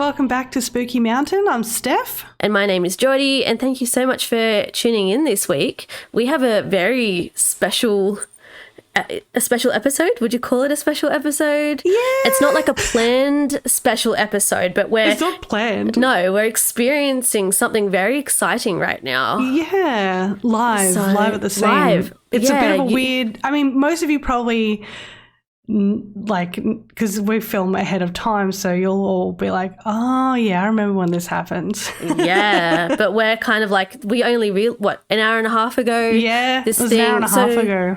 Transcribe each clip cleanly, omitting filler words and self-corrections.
welcome back to Spooky Mountain. I'm Steph. And my name is Jordi, and thank you so much for tuning in this week. We have a very special episode. Would you call it a special episode? Yeah. It's not like a planned special episode, but It's not planned. No, we're experiencing something very exciting right now. Yeah, live at the scene. Live. It's a bit of a weird, I mean, most of you probably because we film ahead of time, so you'll all be like, oh yeah, I remember when this happened. Yeah, but we're kind of like, we only an hour and a half ago? Yeah, it was an hour and a half ago.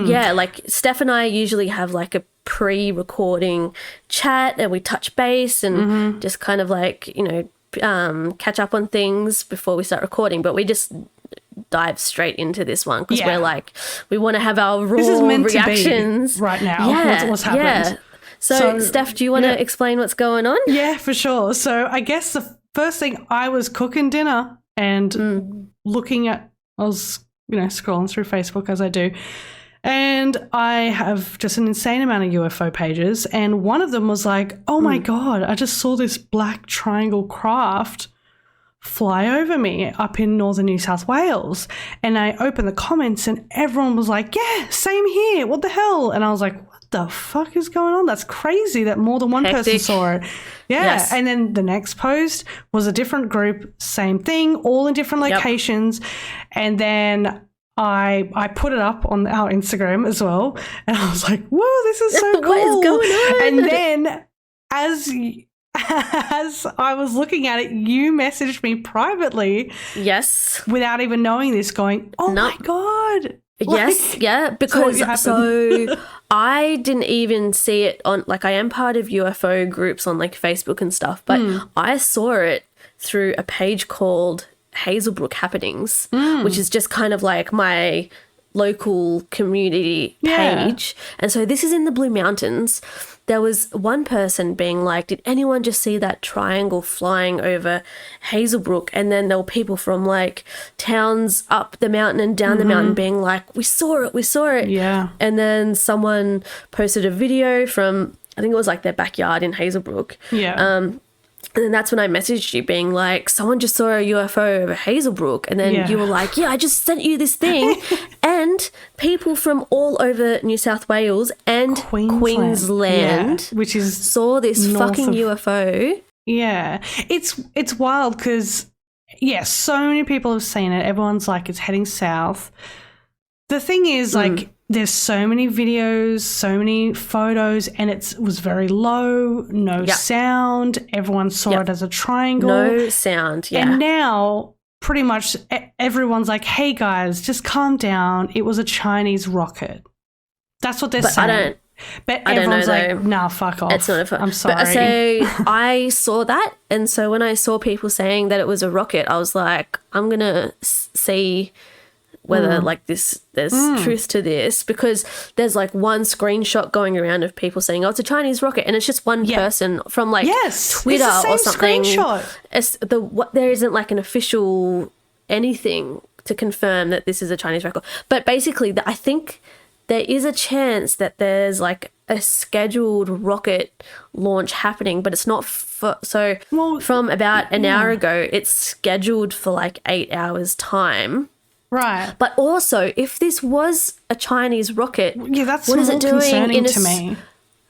Yeah, like Steph and I usually have like a pre-recording chat and we touch base and just kind of like, catch up on things before we start recording, but we just dive straight into this one because we're like, we want to have our raw reactions to be right now. Yeah, what's happened. Yeah. So Steph, do you want to explain what's going on? Yeah, for sure. So I guess the first thing, I was cooking dinner and looking at, I was, scrolling through Facebook as I do, and I have just an insane amount of UFO pages, and one of them was like, oh my God, I just saw this black triangle craft fly over me up in northern New South Wales. And I opened the comments and everyone was like, yeah, same here. What the hell? And I was like, what the fuck is going on? That's crazy that more than one person saw it. Yeah. Yes. And then the next post was a different group, same thing, all in different locations. And then I put it up on our Instagram as well. And I was like, whoa, this is so cool. What is going on? And then as I was looking at it, you messaged me privately. Yes. Without even knowing this, going, oh my God. Yes, yeah, because so I didn't even see it on, like, I am part of UFO groups on like Facebook and stuff, but I saw it through a page called Hazelbrook Happenings, which is just kind of like my local community page. And so this is in the Blue Mountains. There was one person being like, did anyone just see that triangle flying over Hazelbrook? And then there were people from like towns up the mountain and down the mountain being like, we saw it. Yeah. And then someone posted a video from, I think it was like their backyard in Hazelbrook. Yeah. And then that's when I messaged you being like, someone just saw a UFO over Hazelbrook. And then you were like, yeah, I just sent you this thing. And people from all over New South Wales and Queensland which is saw this fucking UFO. Yeah. It's wild because, so many people have seen it. Everyone's like, it's heading south. The thing is, like, there's so many videos, so many photos, and it was very low, no sound. Everyone saw it as a triangle. No sound, And now pretty much everyone's like, hey, guys, just calm down. It was a Chinese rocket. That's what they're saying. But everyone's like, nah, fuck off. It's not I'm sorry. But so I saw that, and so when I saw people saying that it was a rocket, I was like, I'm going to see whether like there's truth to this, because there's like one screenshot going around of people saying, oh, it's a Chinese rocket, and it's just one person from like Twitter or something. Screenshot. There isn't like an official anything to confirm that this is a Chinese rocket. But basically, I think there is a chance that there's like a scheduled rocket launch happening, but it's not from about an hour ago, it's scheduled for like 8 hours time. Right. But also, if this was a Chinese rocket, that's what is it doing concerning to me.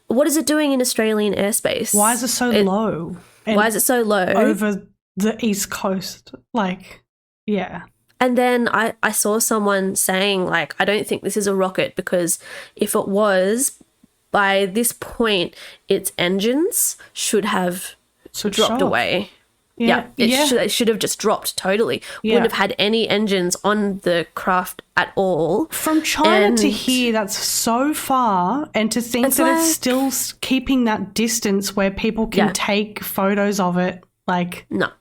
What is it doing in Australian airspace? Why is it so low? Why is it so low? Over the East Coast. Like, yeah. And then I saw someone saying, like, I don't think this is a rocket because if it was, by this point, its engines should have dropped away. It should have just dropped totally. Wouldn't have had any engines on the craft at all. From China to here, that's so far. And to think that it's still keeping that distance where people can take photos of it, like, no,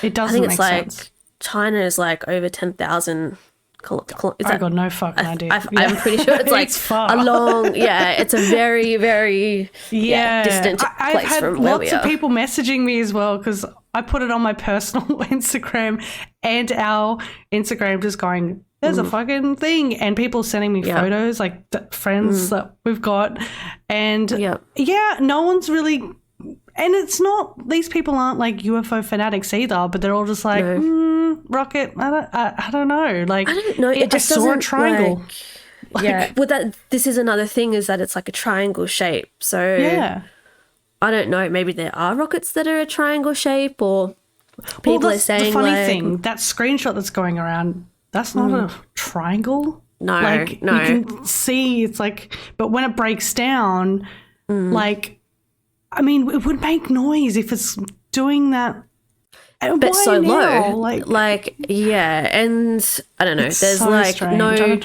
it doesn't make sense. Like China is like over 10,000 I got no fucking idea. I'm pretty sure it's like it's far. it's a very, very distant place from where we are. I've had lots of people messaging me as well because I put it on my personal Instagram and our Instagram just going, there's a fucking thing, and people sending me photos, like friends that we've got, and no one's really and it's not, these people aren't like UFO fanatics either, but they're all just like, rocket, I don't know. Like, I don't know. It just I saw a doesn't, triangle. Like, yeah. Well, this is another thing, is that it's like a triangle shape. So Yeah. I don't know. Maybe there are rockets that are a triangle shape, or people are saying, the funny like, thing, that screenshot that's going around, that's not a triangle. No, like, no. You can see it's like, but when it breaks down, like, I mean, it would make noise if it's doing that. And but why so now? low, like, yeah, and I don't know. There's so like strange.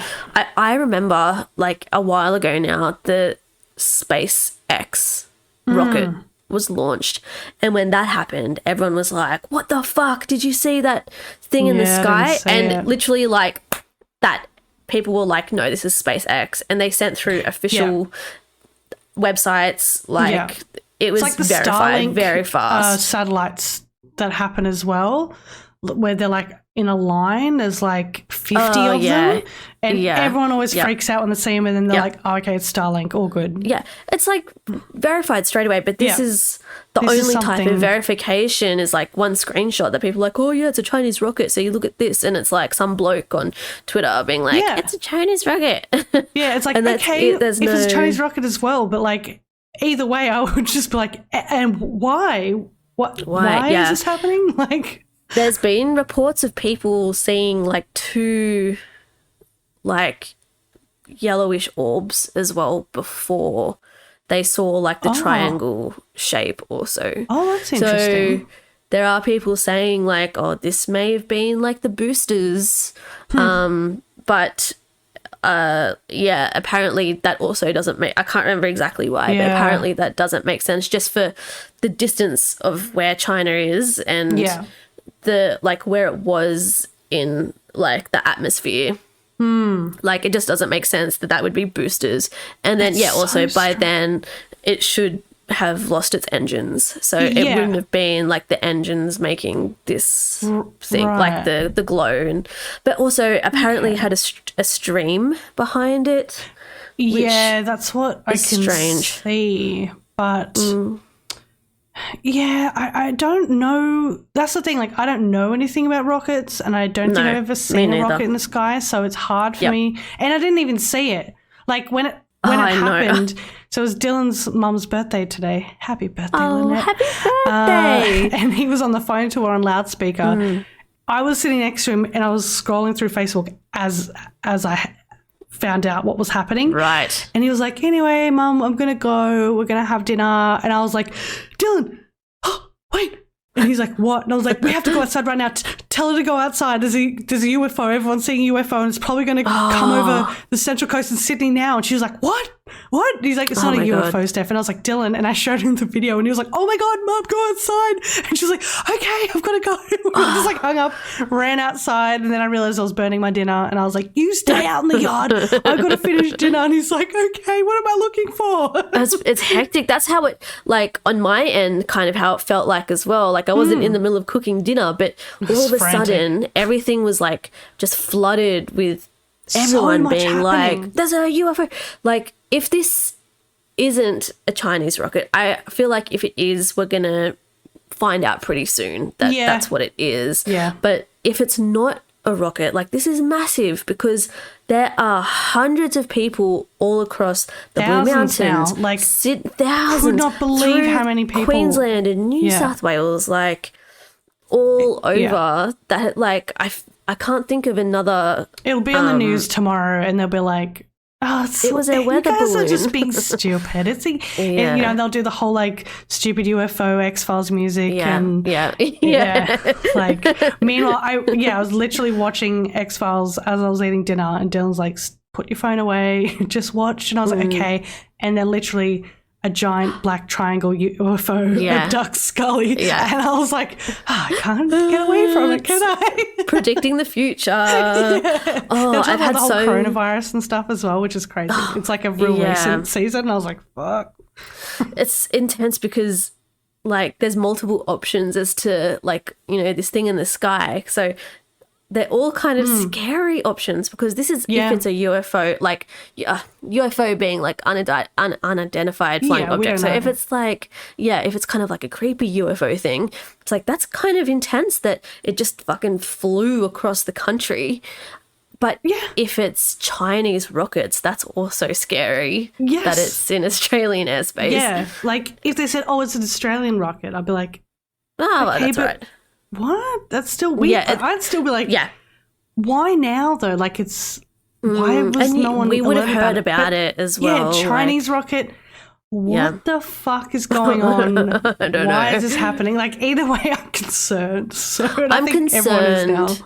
I remember like a while ago now, the SpaceX rocket was launched, and when that happened, everyone was like, "What the fuck? Did you see that thing in the Yeah, I sky?" didn't see And it. literally, like that, people were like, "No, this is SpaceX," and they sent through official websites. Like it was it's like the verified Starlink, very fast. Satellites that happen as well, where they're like in a line. There's like 50 of them, and everyone always freaks out when they see them, and then they're like, "Oh, okay, it's Starlink, all good." Yeah, it's like verified straight away, but this is the This is only type something- of verification is like one screenshot that people are like, "Oh yeah, it's a Chinese rocket." So you look at this and it's like some bloke on Twitter being like, "It's a Chinese rocket." Yeah, it's like, And that's okay, it, there's if it's a no- Chinese rocket as well, but like either way, I would just be like, and why? Why is this happening? Like, There's been reports of people seeing like two like yellowish orbs as well before they saw like the triangle shape also. oh, that's interesting. So there are people saying like, "Oh, this may have been like the boosters," but apparently that also doesn't make. I can't remember exactly why, but apparently that doesn't make sense just for the distance of where China is and the like where it was in like the atmosphere. Like it just doesn't make sense that would be boosters, and then That's also so by strange. then it should have lost its engines, so it wouldn't have been like the engines making this thing like the glow, but also apparently it had a stream behind it. Yeah, that's what I can see, but yeah, I don't know. That's the thing. Like, I don't know anything about rockets, and I don't think I've ever seen a rocket in the sky, so it's hard for me. And I didn't even see it. Like when it happened. So it was Dylan's mum's birthday today. Happy birthday, Lynette. Happy birthday! And he was on the phone to her on loudspeaker. I was sitting next to him, and I was scrolling through Facebook as I found out what was happening. Right. And he was like, "Anyway, Mum, I'm going to go. We're going to have dinner." And I was like, "Dylan, wait." And he's like, "What?" And I was like, "We have to go outside right now. Tell her to go outside. There's a UFO. Everyone's seeing a UFO, and it's probably going to come over the Central Coast in Sydney now." And she was like, "What? What?" And he's like, "It's not a UFO, Steph." And I was like, "Dylan." And I showed him the video, and he was like, "Oh my God, Mum, go outside." And she was like, "Okay, I've got to go." I just like hung up, ran outside, and then I realized I was burning my dinner, and I was like, "You stay out in the yard. I've got to finish dinner." And he's like, "Okay, what am I looking for?" It's hectic. That's how it, like, on my end, kind of how it felt like as well. Like, I wasn't in the middle of cooking dinner, but all of a sudden, everything was, like, just flooded with everyone being like, "There's a UFO." Like, if this isn't a Chinese rocket, I feel like if it is, we're going to find out pretty soon that that's what it is. Yeah. But if it's not a rocket, like, this is massive because there are hundreds of people all across the Blue Thousands Mountains. now. Like, thousands. could not believe through how many people. Queensland and New South Wales, like, all over that. Like, I can't think of another. It'll be on the news tomorrow, and they'll be like, "Oh, it was a weather you guys balloon." are just being stupid." It's and, you know, they'll do the whole like stupid UFO X-Files music and like. Meanwhile, I was literally watching X-Files as I was eating dinner, and Dylan's like, "Put your phone away, just watch." And I was like, "Okay." And then literally a giant black triangle UFO, a duck scully, and I was like, I can't get away from it, can I? Predicting the future. Oh, I've had the whole so coronavirus and stuff as well, which is crazy. It's like a real recent season, and I was like, fuck. It's intense because, like, there's multiple options as to, like, you know, this thing in the sky. So they're all kind of scary options, because this is if it's a UFO, like UFO being like unidentified flying object. So if it's like, if it's kind of like a creepy UFO thing, it's like that's kind of intense that it just fucking flew across the country. But if it's Chinese rockets, that's also scary. Yes. That it's in Australian airspace. Yeah. Like if they said, oh, it's an Australian rocket, I'd be like, okay, that's right. What? That's still weird. Yeah, I'd still be like, why now though? Like it's, why was no one we would have alerted heard about it as well. Yeah, Chinese rocket. What the fuck is going on? I don't Why know. is this happening? Like either way, I'm concerned. So I'm concerned. Everyone is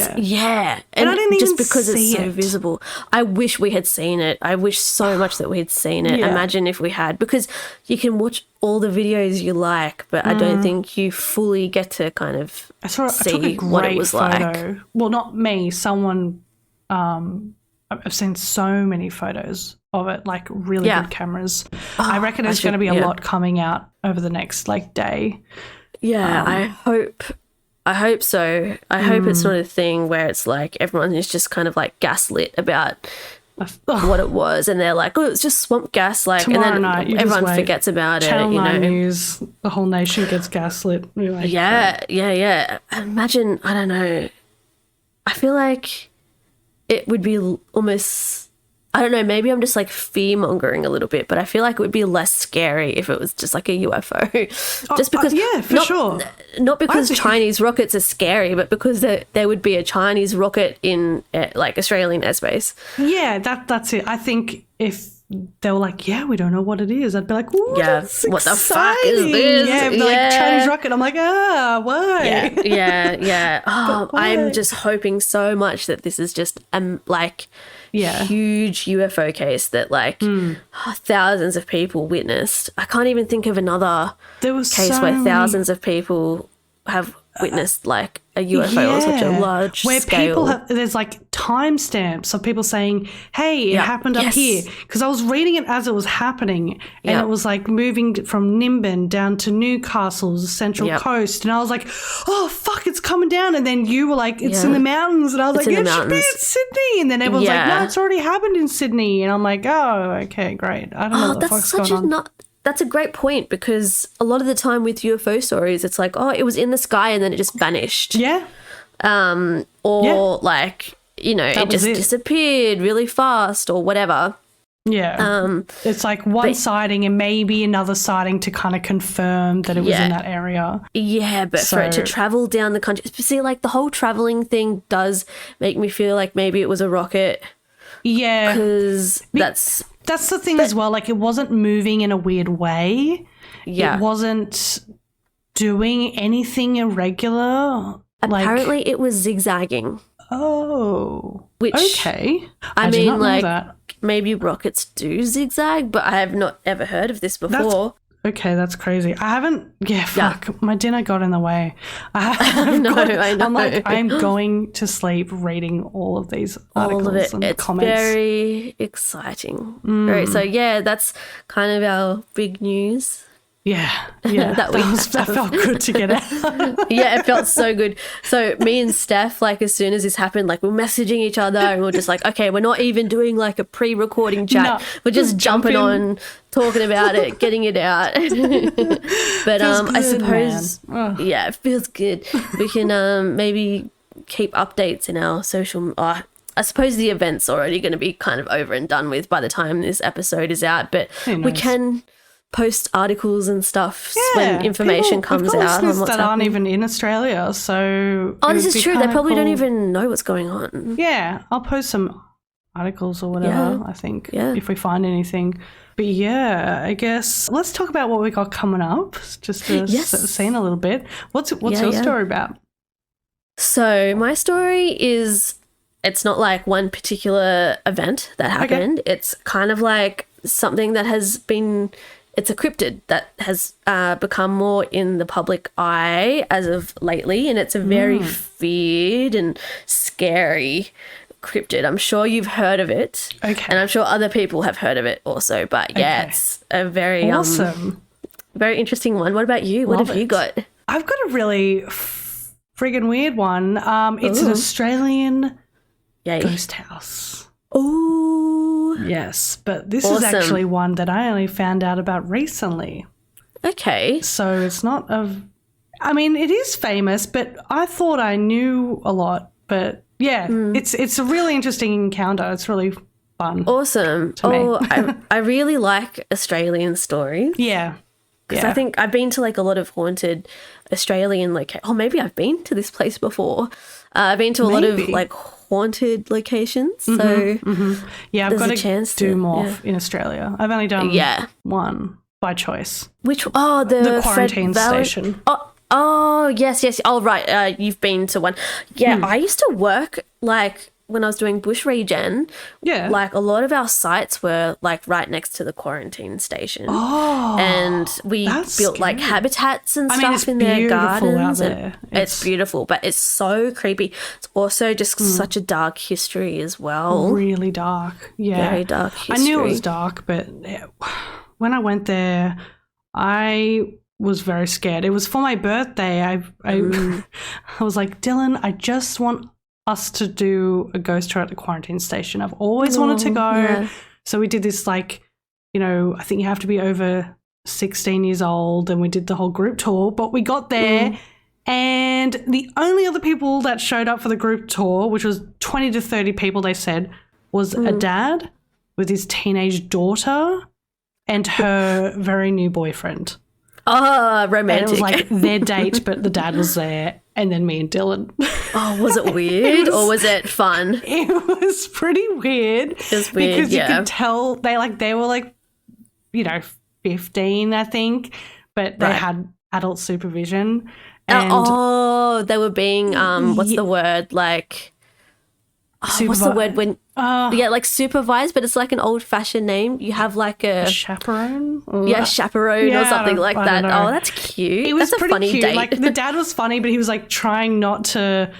now. And I didn't just even because it's see so it. visible. I wish we had seen it. I wish so much that we had seen it. Yeah. Imagine if we had, because you can watch all the videos you like, but I don't think you fully get to kind of I took a see great what it was photo. like. Well, not me. Someone. I've seen so many photos of it, like really good cameras. I reckon there's going to be a lot coming out over the next day. Yeah, I hope so. I hope it's not a thing where it's like everyone is just kind of like gaslit about what it was, and they're like, oh, it's just swamp gas, like, Tomorrow and then night, you everyone just wait. forgets about Channel it. 9 News, the whole nation gets gaslit. You're like, Yeah. Imagine, I don't know. I feel like it would be almost, I don't know, maybe I'm just like fear mongering a little bit, but I feel like it would be less scary if it was just like a UFO. Just because, sure. Not because Chinese rockets are scary, but because there would be a Chinese rocket in like Australian airspace. Yeah, that's it. I think if they were like, we don't know what it is, I'd be like, ooh, that's what the exciting. fuck is this? Yeah, like Chinese rocket. I'm like, why? Yeah. Oh, I'm just hoping so much that this is just huge UFO case that thousands of people witnessed. I can't even think of another case where thousands of people have witnessed like a UFO on such a large where scale. There's like timestamps of people saying, hey, it happened up here. Because I was reading it as it was happening, and it was like moving from Nimbin down to Newcastle's Central Coast, and I was like, oh fuck, it's coming down. And then you were like, it's in the mountains, and I was like, it should be in Sydney. And then everyone's like, no, it's already happened in Sydney. And I'm like, oh, okay, great. I don't know what the fuck's going on. That's a great point, because a lot of the time with UFO stories, it's like, oh, it was in the sky and then it just vanished. Yeah. Like, it just disappeared really fast or whatever. Yeah. It's like one sighting and maybe another sighting to kind of confirm that it was in that area. Yeah, but for it to travel down the country, see, like the whole traveling thing does make me feel like maybe it was a rocket. Yeah. Because that's the thing as well. Like, it wasn't moving in a weird way. Yeah. It wasn't doing anything irregular. Apparently, it was zigzagging. Oh. Which, okay. I mean, like, maybe rockets do zigzag, but I have not ever heard of this before. That's crazy. I haven't. Yeah, fuck. Yeah. My dinner got in the way. I know. I'm like, I'm going to sleep reading all of these articles all of it. And it's comments. Very exciting. Right, so that's kind of our big news. Yeah, that felt good to get out. Yeah, it felt so good. So me and Steph, like, as soon as this happened, like, we're messaging each other and we're just like, okay, we're not even doing like a pre-recording chat. No, we're just jumping on, talking about it, getting it out. But I suppose, it feels good. We can maybe keep updates in our social. I suppose the event's already going to be kind of over and done with by the time this episode is out, but we can post articles and stuff when information comes out on what's that aren't even in Australia. So this is true. They probably don't even know what's going on. Yeah, I'll post some articles or whatever. I think if we find anything. But I guess let's talk about what we got coming up. Just to set the scene a little bit. What's your story about? So my story is, it's not like one particular event that happened. Okay. It's kind of like something that has been. It's a cryptid that has become more in the public eye as of lately, and it's a very feared and scary cryptid. I'm sure you've heard of it. Okay. And I'm sure other people have heard of it also, but it's a very awesome. Very interesting one. What about you? What have you got? I've got a really friggin' weird one. It's an Australian Yay. ghost house. Oh. Yes, but this Awesome. is actually one that I only found out about recently. Okay. So it's not I mean, it is famous, but I thought I knew a lot. But yeah, it's a really interesting encounter. It's really fun. Awesome. me. I really like Australian stories. Yeah. Because I think I've been to like a lot of haunted Australian maybe I've been to this place before. I've been to a lot of like haunted locations. So yeah, I've there's got a to chance do to- more yeah. in Australia. I've only done one by choice. Which the quarantine Fred Valley- station. Oh, yes. Oh, right. You've been to one. Yeah, I used to work like when I was doing bush regen. Yeah. Like a lot of our sites were like right next to the quarantine station. Oh, and we that's built like scary. habitats and I mean, stuff it's in their beautiful gardens. out and there. It's beautiful, but it's so creepy. It's also just such a dark history as well. Really dark. Yeah. Very dark history. I knew it was dark, but when I went there, I was very scared. It was for my birthday. I was like, Dylan, I just want us to do a ghost tour at the quarantine station. I've always wanted to go. Yeah. So we did this I think you have to be over 16 years old, and we did the whole group tour, but we got there and the only other people that showed up for the group tour, which was 20 to 30 people, they said, was a dad with his teenage daughter and her very new boyfriend. Oh, And romantic. it was like their date, but the dad was there, and then me and Dylan. Oh, was it weird or was it fun? It was pretty weird. It was weird, because yeah. you could tell they were 15, I think, but they had adult supervision. And they were being what's the word, like what's the word when like supervised, but it's like an old fashioned name. You have like a chaperone? Chaperone or something like I that. don't know. Oh, that's cute. It was that's a pretty funny cute. date. Like the dad was funny, but he was like trying not to,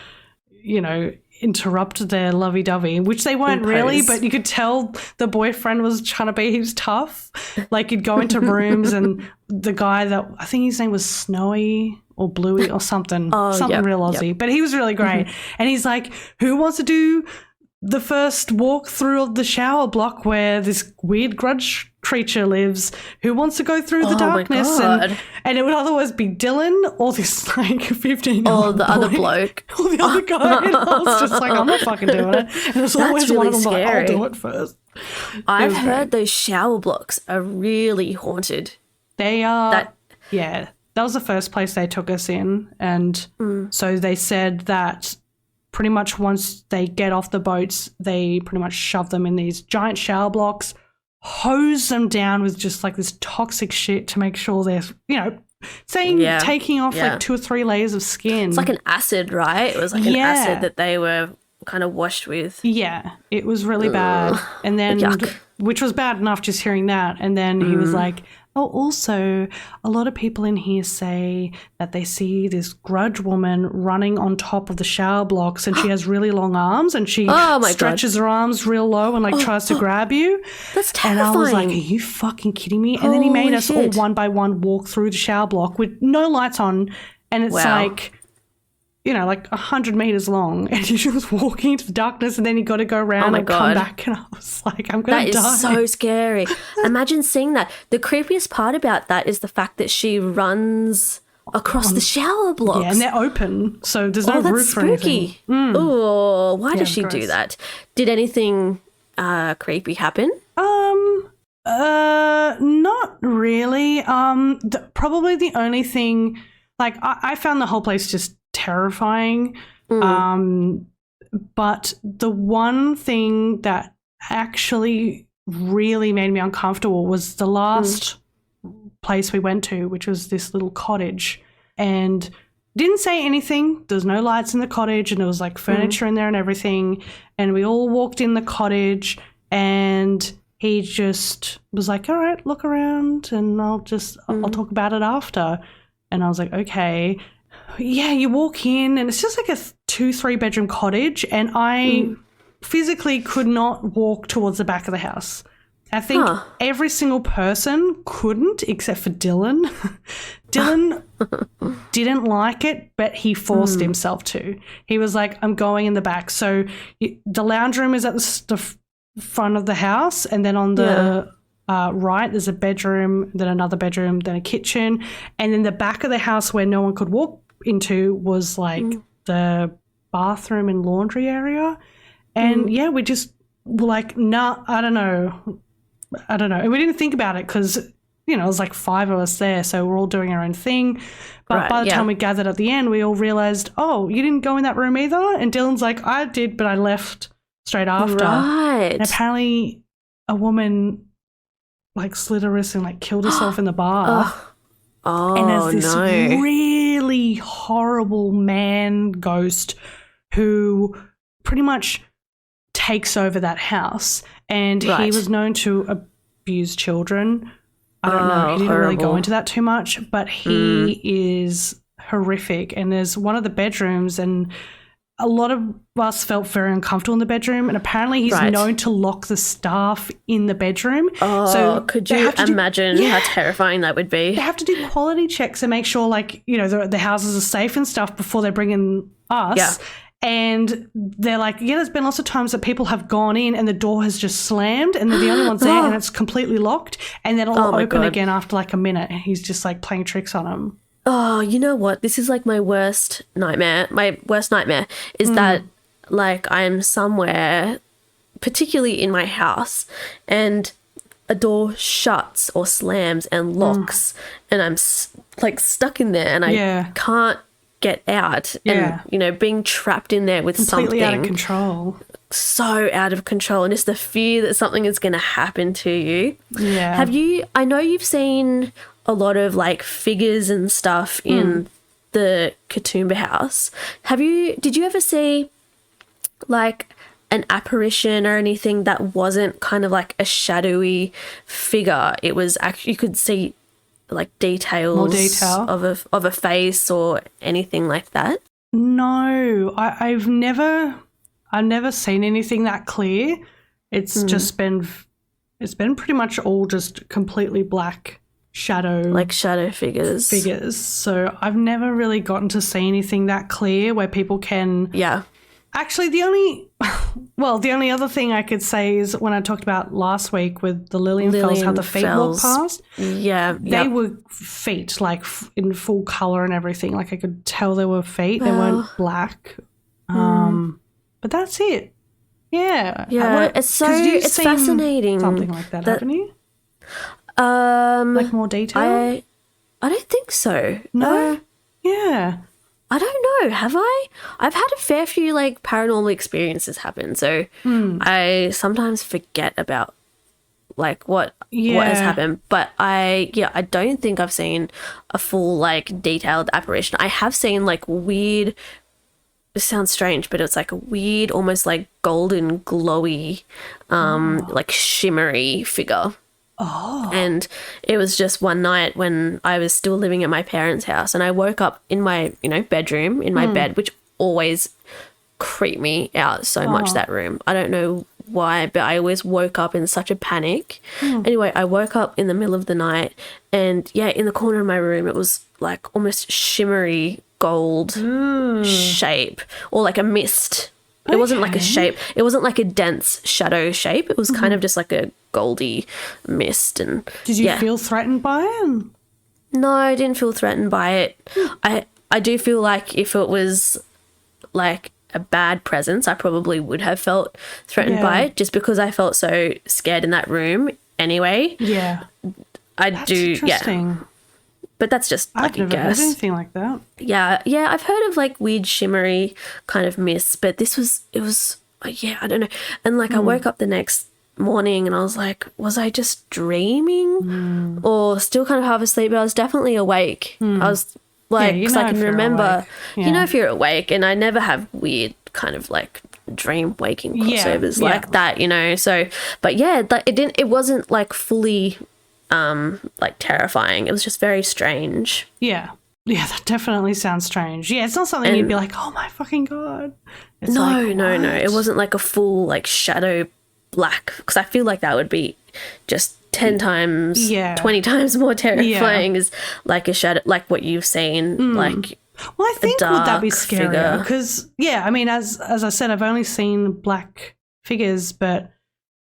interrupt their lovey-dovey, which they weren't really, but you could tell the boyfriend was trying to be, he was tough. Like he'd go into rooms and the guy that, I think his name was Snowy or Bluey or something, real Aussie, but he was really great. And he's like, who wants to do the first walk through of the shower block where this weird grudge creature lives? Who wants to go through the darkness? And it would otherwise be Dylan or this 15-year-old the other bloke. or the other guy. And I was just like, I'm not fucking doing it. And it was always really one of them like, I'll scary. do it first. I've heard those shower blocks are really haunted. They are, that was the first place they took us in. And so they said that pretty much once they get off the boats, they pretty much shove them in these giant shower blocks, hose them down with just like this toxic shit to make sure they're, taking off like 2 or 3 layers of skin. It's like an acid, right? It was like an acid that they were kind of washed with. Yeah, it was really bad. And then, Yuck. which was bad enough just hearing that. And then he was like, oh, also, a lot of people in here say that they see this grudge woman running on top of the shower blocks and she has really long arms and she stretches her arms real low and like tries to grab you. That's terrifying. And I was like, are you fucking kidding me? And then he made us all one by one walk through the shower block with no lights on. And it's like 100 meters long, and you're just walking into the darkness, and then you got to go around and come back. And I was like, I'm going to die. That is so scary. Imagine seeing that. The creepiest part about that is the fact that she runs across the shower blocks. Yeah, and they're open, so there's no roof or anything. Oh, why does she do gross. that? Did anything creepy happen? Not really. Probably the only thing, like I found the whole place just terrifying. But the one thing that actually really made me uncomfortable was the last place we went to, which was this little cottage, and didn't say anything. There's no lights in the cottage, and there was like furniture in there and everything. And we all walked in the cottage, and he just was like, all right, look around, and I'll talk about it after. And I was like, okay. Yeah, you walk in and it's just like a 2-3 bedroom cottage, and I physically could not walk towards the back of the house. I think every single person couldn't except for Dylan. Dylan didn't like it, but he forced himself to. He was like, I'm going in the back. So the lounge room is at the front of the house, and then on the right there's a bedroom, then another bedroom, then a kitchen, and then the back of the house where no one could walk into was like the bathroom and laundry area. And we just were like, nah, I don't know. And we didn't think about it because, you know, it was like 5 of us there, so we're all doing our own thing. But by the time we gathered at the end, we all realised, oh, you didn't go in that room either? And Dylan's like, I did, but I left straight after. Right. And apparently a woman like slit her wrist and like killed herself in the bath. Oh, and there's this really horrible man ghost who pretty much takes over that house. And he was known to abuse children. I don't know. He didn't really go into that too much, but he is horrific. And there's one of the bedrooms, and a lot of us felt very uncomfortable in the bedroom. And apparently he's known to lock the staff in the bedroom. Oh, so could you imagine how terrifying that would be? They have to do quality checks and make sure, like, you know, the houses are safe and stuff before they bring in us. Yeah. And they're like, there's been lots of times that people have gone in and the door has just slammed and they're the only ones there and it's completely locked, and then it'll open again after like a minute, and he's just like playing tricks on them. Oh, you know what? This is like my worst nightmare. My worst nightmare is that like I'm somewhere, particularly in my house, and a door shuts or slams and locks and I'm like stuck in there and I can't get out, and you know, being trapped in there with completely something out of control, so out of control, and it's the fear that something is going to happen to you. I know you've seen a lot of like figures and stuff in the Katoomba house. Did you ever see like an apparition or anything that wasn't kind of like a shadowy figure? It was actually, you could see like details of a face or anything like that? No, I've never seen anything that clear. It's just been pretty much all just completely black shadow figures. So I've never really gotten to see anything that clear where people can Actually, the only other thing I could say is when I talked about last week with the Lillianfells, how the feet walked past. Yeah. They were feet, like in full colour and everything. Like I could tell they were feet. They weren't black. But that's it. Yeah. Yeah, it's fascinating. Something like that, haven't you? Like more detail? I don't think so. No? Yeah. I don't know. Have I? I've had a fair few like paranormal experiences happen, so I sometimes forget about like what has happened. But I don't think I've seen a full like detailed apparition. I have seen like weird. It sounds strange, but it's like a weird, almost like golden, glowy, like shimmery figure. Oh. And it was just one night when I was still living at my parents' house, and I woke up in my, bedroom, in my bed, which always creeped me out so much, that room. I don't know why, but I always woke up in such a panic. Anyway, I woke up in the middle of the night, and in the corner of my room, it was like almost shimmery gold shape, or like a mist. It wasn't like a shape. It wasn't like a dense shadow shape. It was kind of just like a goldy mist. And did you feel threatened by it? No, I didn't feel threatened by it. I do feel like if it was like a bad presence, I probably would have felt threatened by it, just because I felt so scared in that room anyway. Yeah. That's interesting. But that's just like I've never heard anything like that. Yeah, I've heard of like weird shimmery kind of mists, but it was I don't know. And like I woke up the next morning and I was like, was I just dreaming or still kind of half asleep? But I was definitely awake. I was like, because I can remember, if you're awake, and I never have weird kind of like dream waking crossovers like that, So, but it wasn't like fully like terrifying. It was just very strange. Yeah, that definitely sounds strange. Yeah, it's not something you'd be like, oh my fucking God. It's no. It wasn't like a full like shadow black, because I feel like that would be just 10 times, 20 times more terrifying is like a shadow, like what you've seen, like well, I think would that be dark scarier? figure. Because I mean, as I said, I've only seen black figures, but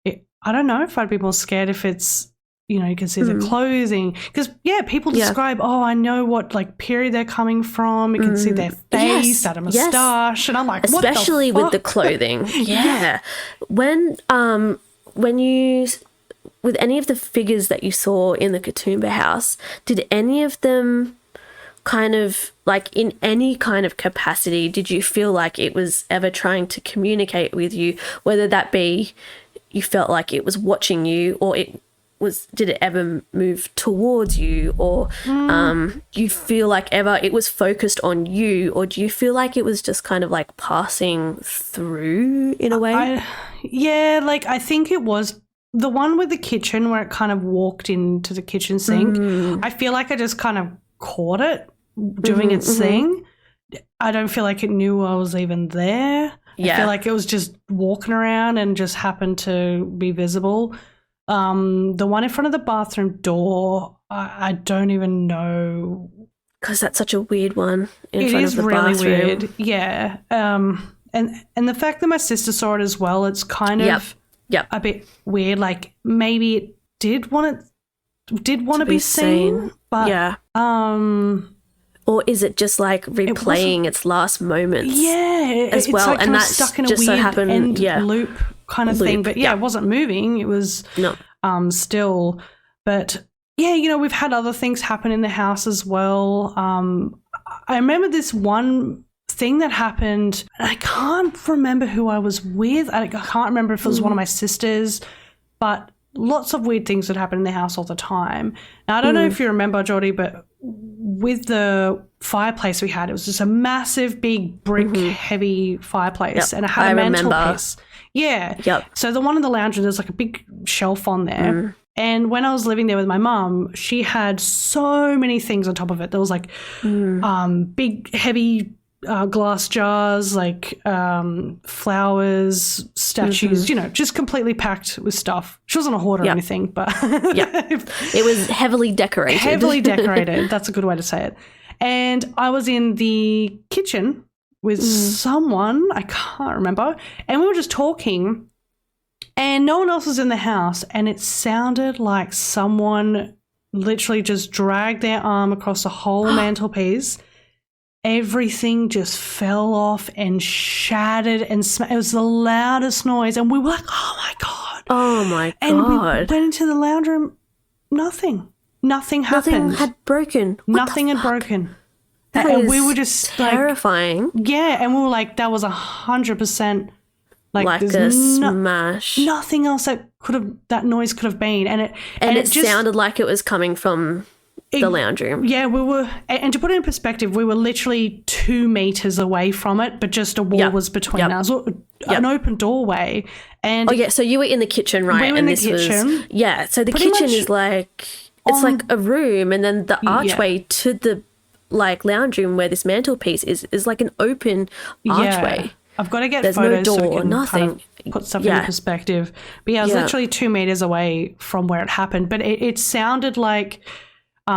I don't know if I'd be more scared if it's you can see the clothing. Because people describe, oh, I know what like period they're coming from. You can see their face, that a moustache, and I'm like, especially what the with the clothing. When you with any of the figures that you saw in the Katoomba house, did any of them kind of like in any kind of capacity, did you feel like it was ever trying to communicate with you, whether that be you felt like it was watching you, or did it ever move towards you, or you feel like ever it was focused on you, or do you feel like it was just kind of like passing through in a way? I think it was the one with the kitchen where it kind of walked into the kitchen sink. I feel like I just kind of caught it doing its thing. I don't feel like it knew I was even there. I feel like it was just walking around and just happened to be visible. The one in front of the bathroom door, I don't even know. Because that's such a weird one in front of the bathroom. It is really weird, yeah. And the fact that my sister saw it as well, it's kind of a bit weird. Like maybe it did want to be seen, but or is it just like replaying its last moments? Yeah, as well, like and that's stuck in a weird so end loop kind of thing. But it wasn't moving. It was still. But we've had other things happen in the house as well. I remember this one thing that happened. I can't remember who I was with. I can't remember if it was one of my sisters, but lots of weird things would happen in the house all the time. Now, I don't know if you remember, Jordi, but with the fireplace we had, it was just a massive, big, brick, heavy fireplace, and it had a mantelpiece. Yeah. Yep. So the one in the lounge room, there's like a big shelf on there. And when I was living there with my mum, she had so many things on top of it. There was like big, heavy glass jars, like flowers, statues, just completely packed with stuff. She wasn't a hoarder or anything, but it was heavily decorated. Heavily decorated. That's a good way to say it. And I was in the kitchen with someone, I can't remember, and we were just talking, and no one else was in the house, and it sounded like someone literally just dragged their arm across the whole mantelpiece. Everything just fell off and shattered, and it was the loudest noise, and we were like, oh my God. Oh my God. And we went into the lounge room, nothing happened. Nothing had broken. Nothing had broken. And we were just terrifying. And we were like, that was 100% like a smash. Nothing else that noise could have been. And it just sounded like it was coming from the lounge room. Yeah, we were, and to put it in perspective, we were literally 2 meters away from it, but just a wall was between us, an open doorway. And so you were in the kitchen, right? We were in the kitchen. So the kitchen is like, it's like a room, and then the archway to the like lounge room where this mantelpiece is like an open archway. I've got to get There's photos no door, so we can nothing. kind of put stuff in perspective. But I was literally 2 meters away from where it happened. But it sounded like,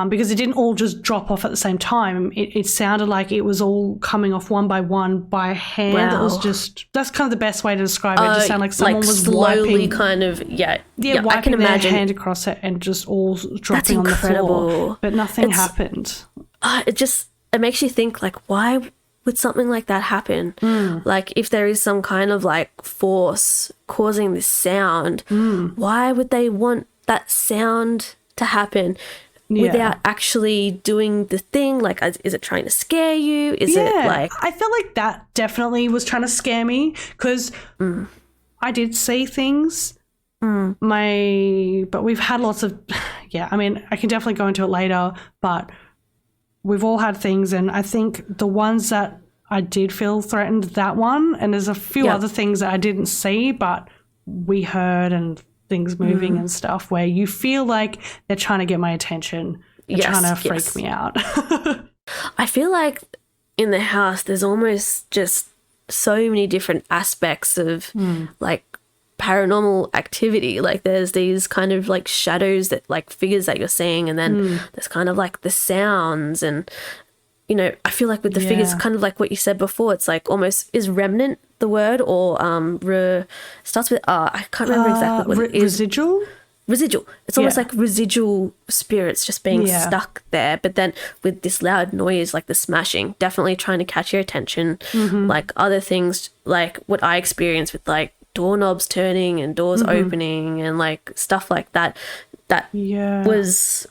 because it didn't all just drop off at the same time, it sounded like it was all coming off one by one by hand. Wow. It was just, that's kind of the best way to describe it. It just sounded like someone was slowly wiping, kind of, wiping I can imagine. their hand across it and just all dropping on the floor. But nothing happened. It makes you think, like, why would something like that happen? Like, if there is some kind of like force causing this sound, why would they want that sound to happen without actually doing the thing? Like, is it trying to scare you? Is it like... I felt like that definitely was trying to scare me, because I did see things. But we've had lots of... I mean, I can definitely go into it later, but we've all had things, and I think the ones that I did feel threatened, that one, and there's a few other things that I didn't see, but we heard, and things moving and stuff, where you feel like they're trying to get my attention. They're trying to freak me out. I feel like in the house there's almost just so many different aspects of like paranormal activity. Like there's these kind of like shadows that like figures that you're seeing, and then there's kind of like the sounds, and you know, I feel like with the figures, kind of like what you said before, it's like almost, is remnant the word, or starts with I can't remember exactly what it is. Residual. It's almost like residual spirits just being stuck there. But then with this loud noise, like the smashing, definitely trying to catch your attention. Like other things, like what I experienced with like doorknobs turning and doors opening and like stuff like that. That was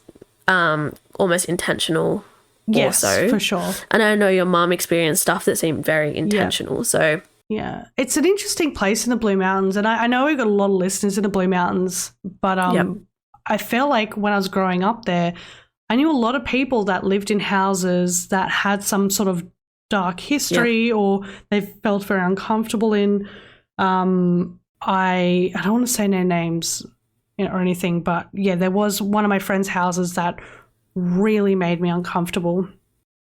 almost intentional. Yes, also. for sure. And I know your mom experienced stuff that seemed very intentional. So yeah, it's an interesting place in the Blue Mountains, and I know we've got a lot of listeners in the Blue Mountains, but I feel like when I was growing up there, I knew a lot of people that lived in houses that had some sort of dark history or they felt very uncomfortable in. I don't want to say no names or anything, but yeah, there was one of my friends' houses that really made me uncomfortable.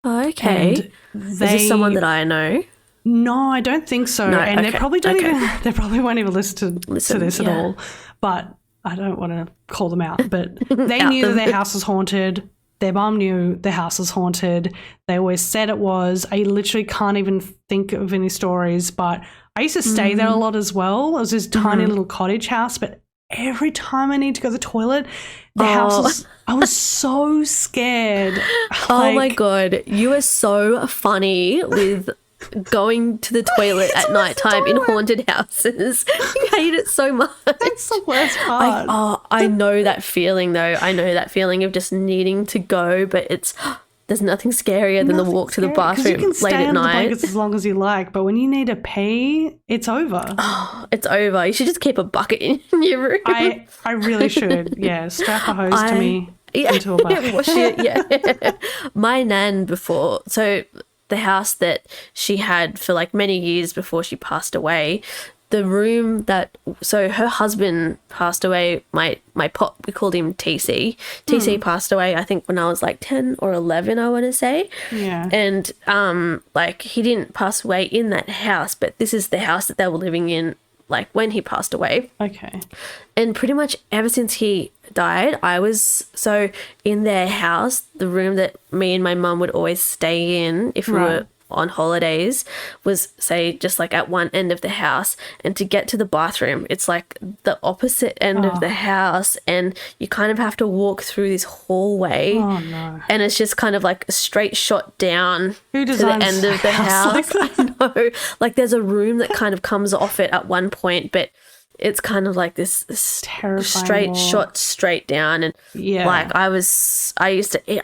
Okay. Is this someone that I know? No, I don't think so. No, and they probably don't even, they probably won't even listen to this at all. But I don't want to call them out. But they knew that their house was haunted. Their mum knew their house was haunted. They always said it was. I literally can't even think of any stories. But I used to stay there a lot as well. It was this tiny little cottage house. But every time I need to go to the toilet, the house was, I was so scared. Oh my God. You are so funny with going to the toilet at nighttime in haunted houses. You hate it so much. That's the worst part. I know that feeling though. I know that feeling of just needing to go, but there's nothing scarier than the walk to the bathroom you can stay late at under the night. blankets as long as you like, but when you need to pee, it's over. It's over. You should just keep a bucket in your room. I really should. Yeah, strap a hose to me into a bucket. Wash it. Yeah. My nan before, so the house that she had for like many years before she passed away, the room that, so her husband passed away, my pop, we called him TC. TC passed away, I think when I was like 10 or 11, I want to say. Yeah. And like he didn't pass away in that house, but this is the house that they were living in like when he passed away. Okay. And pretty much ever since he died, I was so in their house, the room that me and my mum would always stay in if we were on holidays was, say, just like at one end of the house, and to get to the bathroom it's like the opposite end of the house, and you kind of have to walk through this hallway. Oh no. And it's just kind of like a straight shot down to the end of the house. Like I know, like there's a room that kind of comes off it at one point, but it's kind of like this terrifying straight walk. Shot straight down. And like I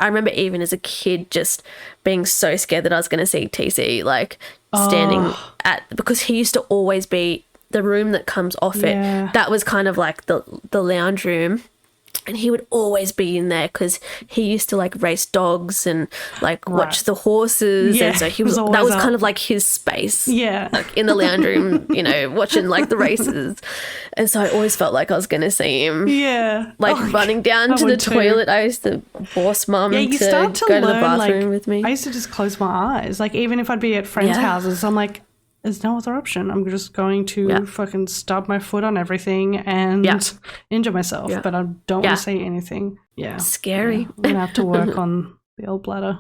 remember even as a kid just being so scared that I was going to see TC like standing because he used to always be the room that comes off it. That was kind of like the lounge room. And he would always be in there because he used to like race dogs and like watch the horses. Yeah, and so he was that was kind of like his space. Yeah. Like in the lounge room, you know, watching like the races. And so I always felt like I was going to see him. Yeah. Like running down to the toilet. I used to force mum to go to the bathroom with me. I used to just close my eyes. Like even if I'd be at friends' houses, I'm like, there's no other option. I'm just going to fucking stub my foot on everything and injure myself. But I don't want to say anything. Yeah. Scary. Yeah. I'm going to have to work on the old bladder.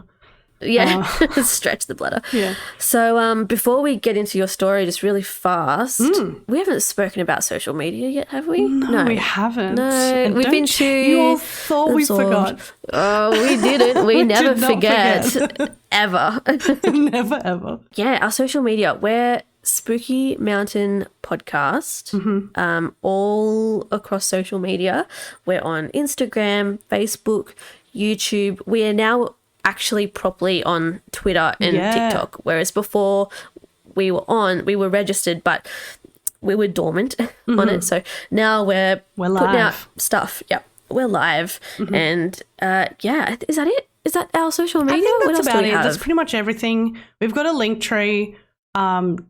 Yeah. Stretch the bladder. Yeah. So before we get into your story, just really fast, we haven't spoken about social media yet, have we? No, we haven't. No, and we've been too You all thought we forgot. Oh, we didn't. We never forget. Ever. Never, ever. Yeah, our social media. We're Spooky Mountain Podcast, all across social media. We're on Instagram, Facebook, YouTube. We are now actually properly on Twitter and TikTok, whereas before we were registered, but we were dormant on it. So now we're putting out stuff. Yep, we're live. And is that it? Is that our social media? I think that's what else about do we it. have? That's pretty much everything. We've got a link tree,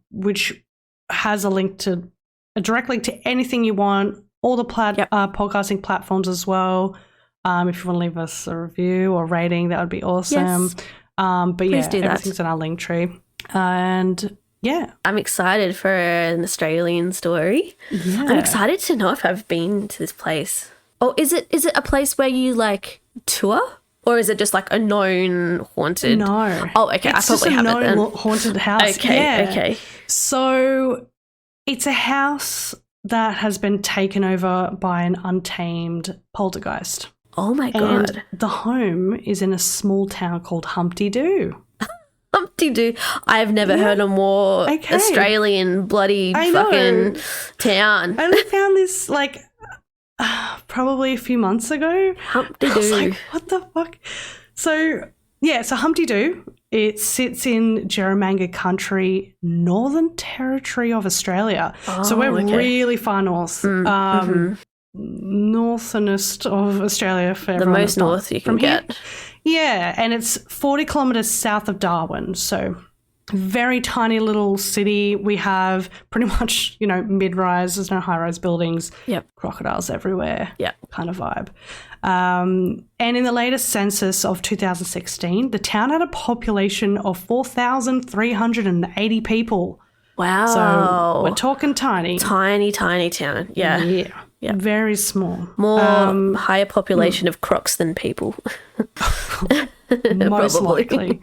which has a link to a direct link to anything you want, all the podcasting platforms as well. If you want to leave us a review or rating, that would be awesome. Yes. But Please do that. everything's in our link tree. And Yeah. I'm excited for an Australian story. Yeah. I'm excited to know if I've been to this place. Oh, is it a place where you like tour? Or is it just like a known haunted? No. Oh, okay. It's I just probably a have known it then. haunted house. Okay, Yeah. okay. So it's a house that has been taken over by an untamed poltergeist. Oh my God. And the home is in a small town called Humpty Humpty Doo. I've never heard a more Okay. Australian bloody fucking town. I only found this like probably a few months ago. Humpty I was Doo. like, what the fuck? So, yeah, so Humpty Doo, it sits in Jerramango Country, Northern Territory of Australia. So we're really far north. Northernest of Australia for The everyone most that's not north you can from here. get. Yeah, and it's 40 kilometres south of Darwin. So very tiny little city. We have pretty much, mid-rise. There's no high-rise buildings. Yep. Crocodiles everywhere. Yep. Kind of vibe. And in the latest census of 2016, the town had a population of 4,380 people. Wow. So we're talking tiny. Tiny town. Yeah. Yeah. Very small. More higher population of crocs than people. Most Probably. likely.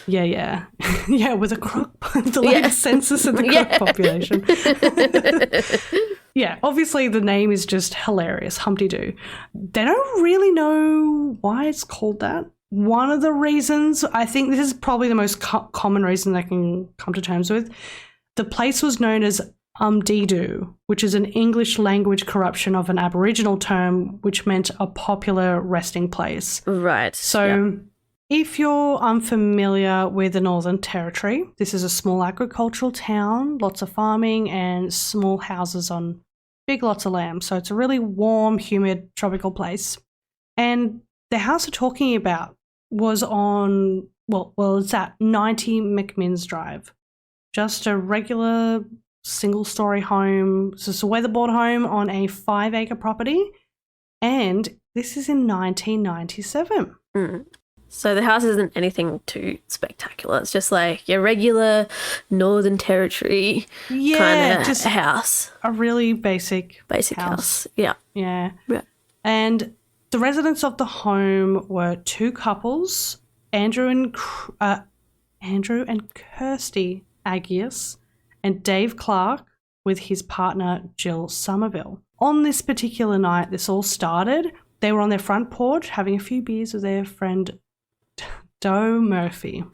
Yeah. Yeah, with a croc, the latest census of the croc population. Yeah, obviously the name is just hilarious, Humpty Doo. They don't really know why it's called that. One of the reasons, I think this is probably the most common reason they can come to terms with, the place was known as Doo, which is an English language corruption of an Aboriginal term which meant a popular resting place. Right. So if you're unfamiliar with the Northern Territory, this is a small agricultural town, lots of farming and small houses on big lots of land. So it's a really warm, humid, tropical place. And the house we're talking about was on, it's at 90 McMinns Drive. Just a regular single-story home. So it's a weatherboard home on a 5-acre property. And this is in 1997. So the house isn't anything too spectacular. It's just like your regular Northern Territory kind of just house. A really basic house. Yeah. Yeah. And the residents of the home were two couples, Andrew and Kirsty Agius, and Dave Clark with his partner Jill Somerville. On this particular night, this all started. They were on their front porch having a few beers with their friend Doe Murphy,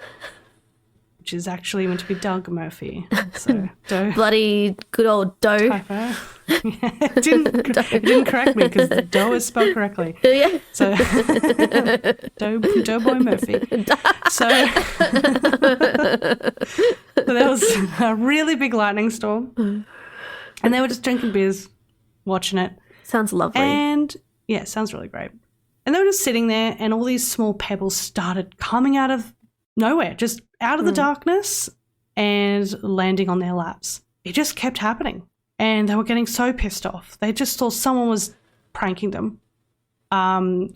which is actually meant to be Doug Murphy. So Doe. Bloody good old Doe. Typo. It didn't correct me because Doe is spelled correctly. Yeah. So Doughboy Murphy. So there was a really big lightning storm, and they were just drinking beers, watching it. Sounds lovely. And yeah, it sounds really great. And they were just sitting there, and all these small pebbles started coming out of nowhere, just out of the darkness and landing on their laps. It just kept happening. And they were getting so pissed off. They just thought someone was pranking them.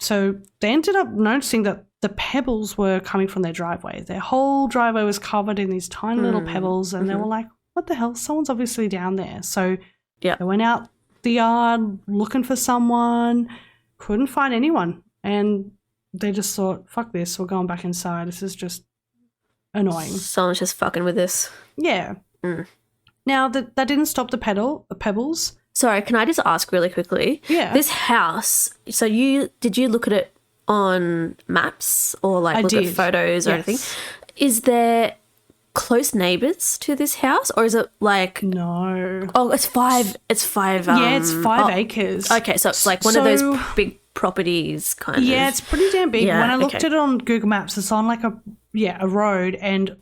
So they ended up noticing that the pebbles were coming from their driveway. Their whole driveway was covered in these tiny little pebbles, and they were like, what the hell? Someone's obviously down there. So they went out the yard looking for someone, couldn't find anyone. And they just thought, fuck this, we're going back inside. This is just annoying. Someone's just fucking with this. Yeah. Now, that didn't stop the pebbles. Sorry, can I just ask really quickly? Yeah. This house, so did you look at it on maps or like look at photos or anything? Is there close neighbours to this house, or is it like No. Oh, it's five. It's 5 it's 5 acres. Okay, so it's like one of those big properties kind of. Yeah, it's pretty damn big. Yeah, when I looked at it on Google Maps, it's on like a road, and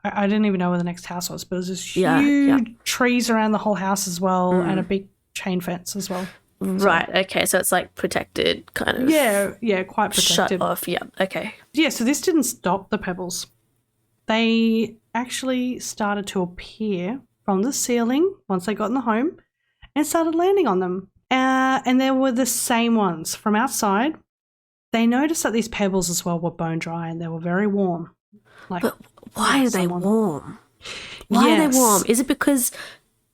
I didn't even know where the next house was, but there's this huge trees around the whole house as well, and a big chain fence as well. Right, okay, so it's like protected kind of. Yeah, quite protected. Shut off, okay. Yeah, so this didn't stop the pebbles. They actually started to appear from the ceiling once they got in the home and started landing on them. And they were the same ones from outside. They noticed that these pebbles as well were bone dry and they were very warm. But why are they warm? Why are Yes. they warm? Is it because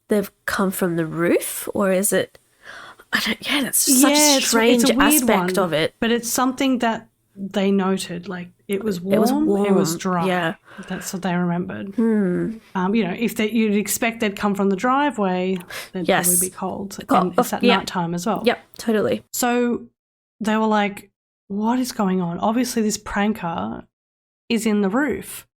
they've come from the roof, or is it? I don't. Yeah, that's such a strange it's a weird aspect one, of it. but it's something that they noted. Like it was warm, it was dry. Yeah. That's what they remembered. If you'd expect they'd come from the driveway, they'd Yes. probably be cold. And it's at nighttime as well. Yep, totally. So they were like, what is going on? Obviously, this pranker is in the roof.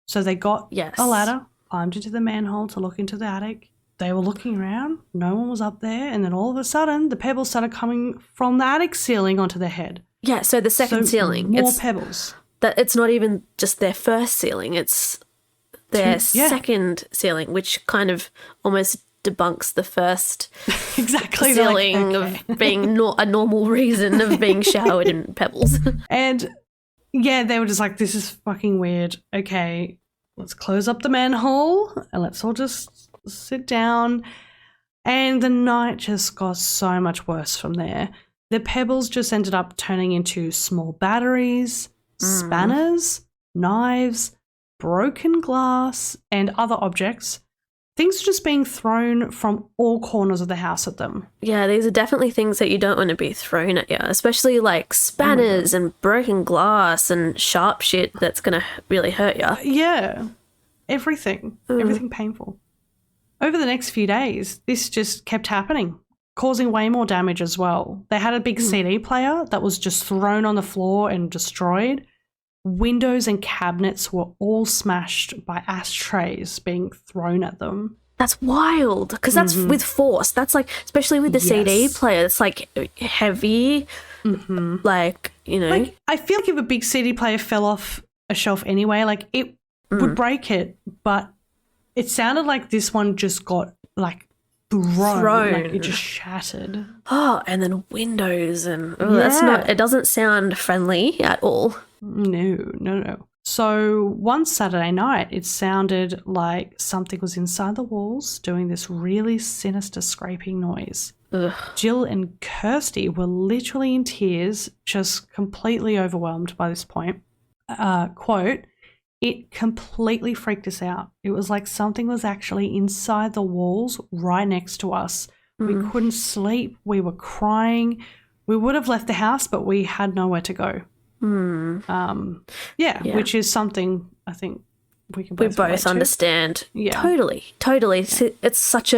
So they got a ladder, climbed into the manhole to look into the attic. They were looking around. No one was up there. And then all of a sudden, the pebbles started coming from the attic ceiling onto their head. Yeah, so the second ceiling. More pebbles. It's not even just their first ceiling. It's their second ceiling, which kind of almost debunks the first exactly ceiling of being a normal reason of being showered in pebbles. And yeah, they were just like, this is fucking weird. Okay, let's close up the manhole and let's all just sit down. And the night just got so much worse from there. The pebbles just ended up turning into small batteries, spanners, knives, broken glass, and other objects. Things just being thrown from all corners of the house at them. Yeah, these are definitely things that you don't want to be thrown at you, especially like spanners and broken glass and sharp shit that's going to really hurt you. Yeah, everything painful. Over the next few days, this just kept happening, causing way more damage as well. They had a big CD player that was just thrown on the floor and destroyed. Windows and cabinets were all smashed by ashtrays being thrown at them. That's wild, because that's with force. That's like, especially with the CD player, it's like heavy, like, you know. Like, I feel like if a big CD player fell off a shelf anyway, like it would break it, but it sounded like this one just got like thrown. Like it just shattered. Oh, and then windows that's not, it doesn't sound friendly at all. No. So one Saturday night, it sounded like something was inside the walls doing this really sinister scraping noise. Ugh. Jill and Kirsty were literally in tears, just completely overwhelmed by this point. Quote, it completely freaked us out. It was like something was actually inside the walls right next to us. We couldn't sleep. We were crying. We would have left the house, but we had nowhere to go. Which is something I think we both understand. Yeah, totally. Yeah. It's such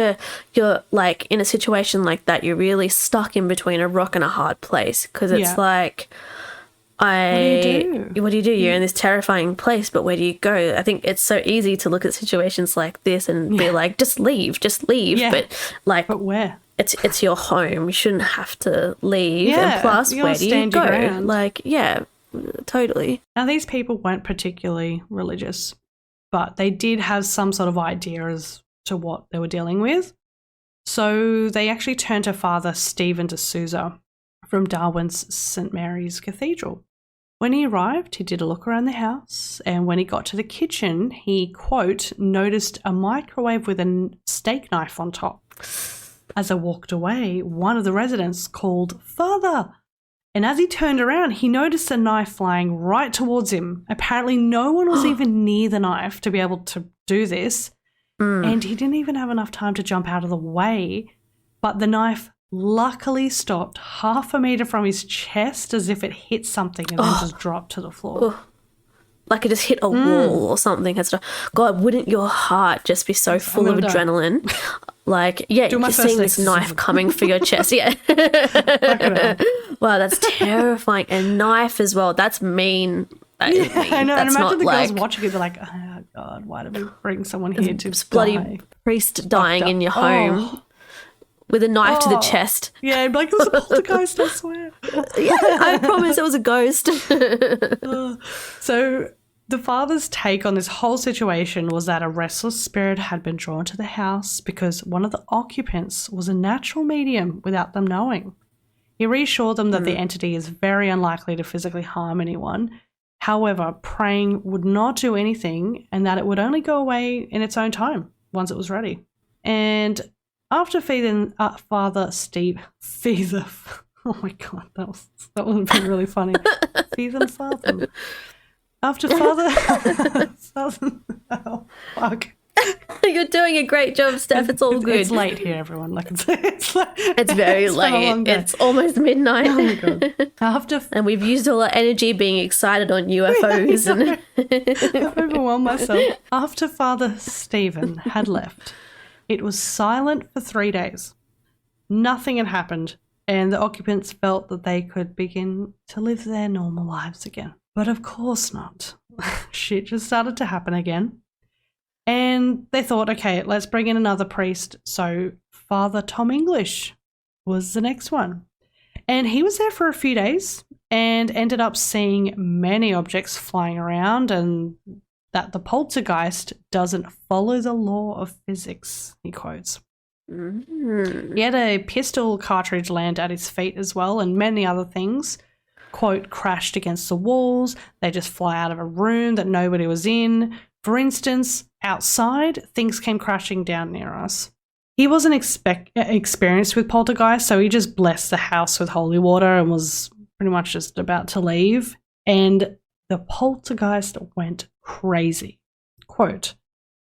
you're like in a situation like that, you're really stuck in between a rock and a hard place, because it's like, what do you do? You're in this terrifying place, but where do you go? I think it's so easy to look at situations like this and be like, just leave. But where? It's your home. You shouldn't have to leave. And plus, where do you go? Like, yeah, totally. Now, these people weren't particularly religious, but they did have some sort of idea as to what they were dealing with. So they actually turned to Father Stephen D'Souza from Darwin's St. Mary's Cathedral. When he arrived, he did a look around the house, and when he got to the kitchen, he, quote, noticed a microwave with a steak knife on top. As I walked away, one of the residents called, "Father!" And as he turned around, he noticed a knife flying right towards him. Apparently no one was even near the knife to be able to do this, and he didn't even have enough time to jump out of the way, but the knife luckily stopped half a metre from his chest as if it hit something and then just dropped to the floor. Like it just hit a wall or something. God, wouldn't your heart just be so full of adrenaline? Like, you're seeing this knife coming for your chest. Yeah. Wow, that's terrifying. A knife as well. That's mean. That is mean. I know. That's and imagine the like, girls watching it. They're like, oh, God, why did we bring someone here to bloody die? priest dying in your home with a knife to the chest. Yeah, I'd be like, it was a poltergeist, I swear. Yeah, I promise it was a ghost. So the father's take on this whole situation was that a restless spirit had been drawn to the house because one of the occupants was a natural medium without them knowing. He reassured them that the entity is very unlikely to physically harm anyone. However, praying would not do anything and that it would only go away in its own time once it was ready. And after feeding Father Steve, oh my God, that would have been really funny. Feeding Father. After Father, oh fuck. You're doing a great job, Steph. It's all good. It's late here, everyone. Like It's very late. It's almost midnight. Oh my God. And we've used all our energy being excited on UFOs. I've overwhelmed myself. After Father Stephen had left, it was silent for 3 days. Nothing had happened, and the occupants felt that they could begin to live their normal lives again. But of course not. Shit just started to happen again. And they thought, okay, let's bring in another priest. So Father Tom English was the next one. And he was there for a few days and ended up seeing many objects flying around, and that the poltergeist doesn't follow the law of physics, he quotes. Mm-hmm. He had a pistol cartridge land at his feet as well, and many other things, quote, crashed against the walls. They just fly out of a room that nobody was in. For instance, outside, things came crashing down near us. He wasn't experienced with poltergeist, so he just blessed the house with holy water and was pretty much just about to leave. And the poltergeist went crazy. Quote,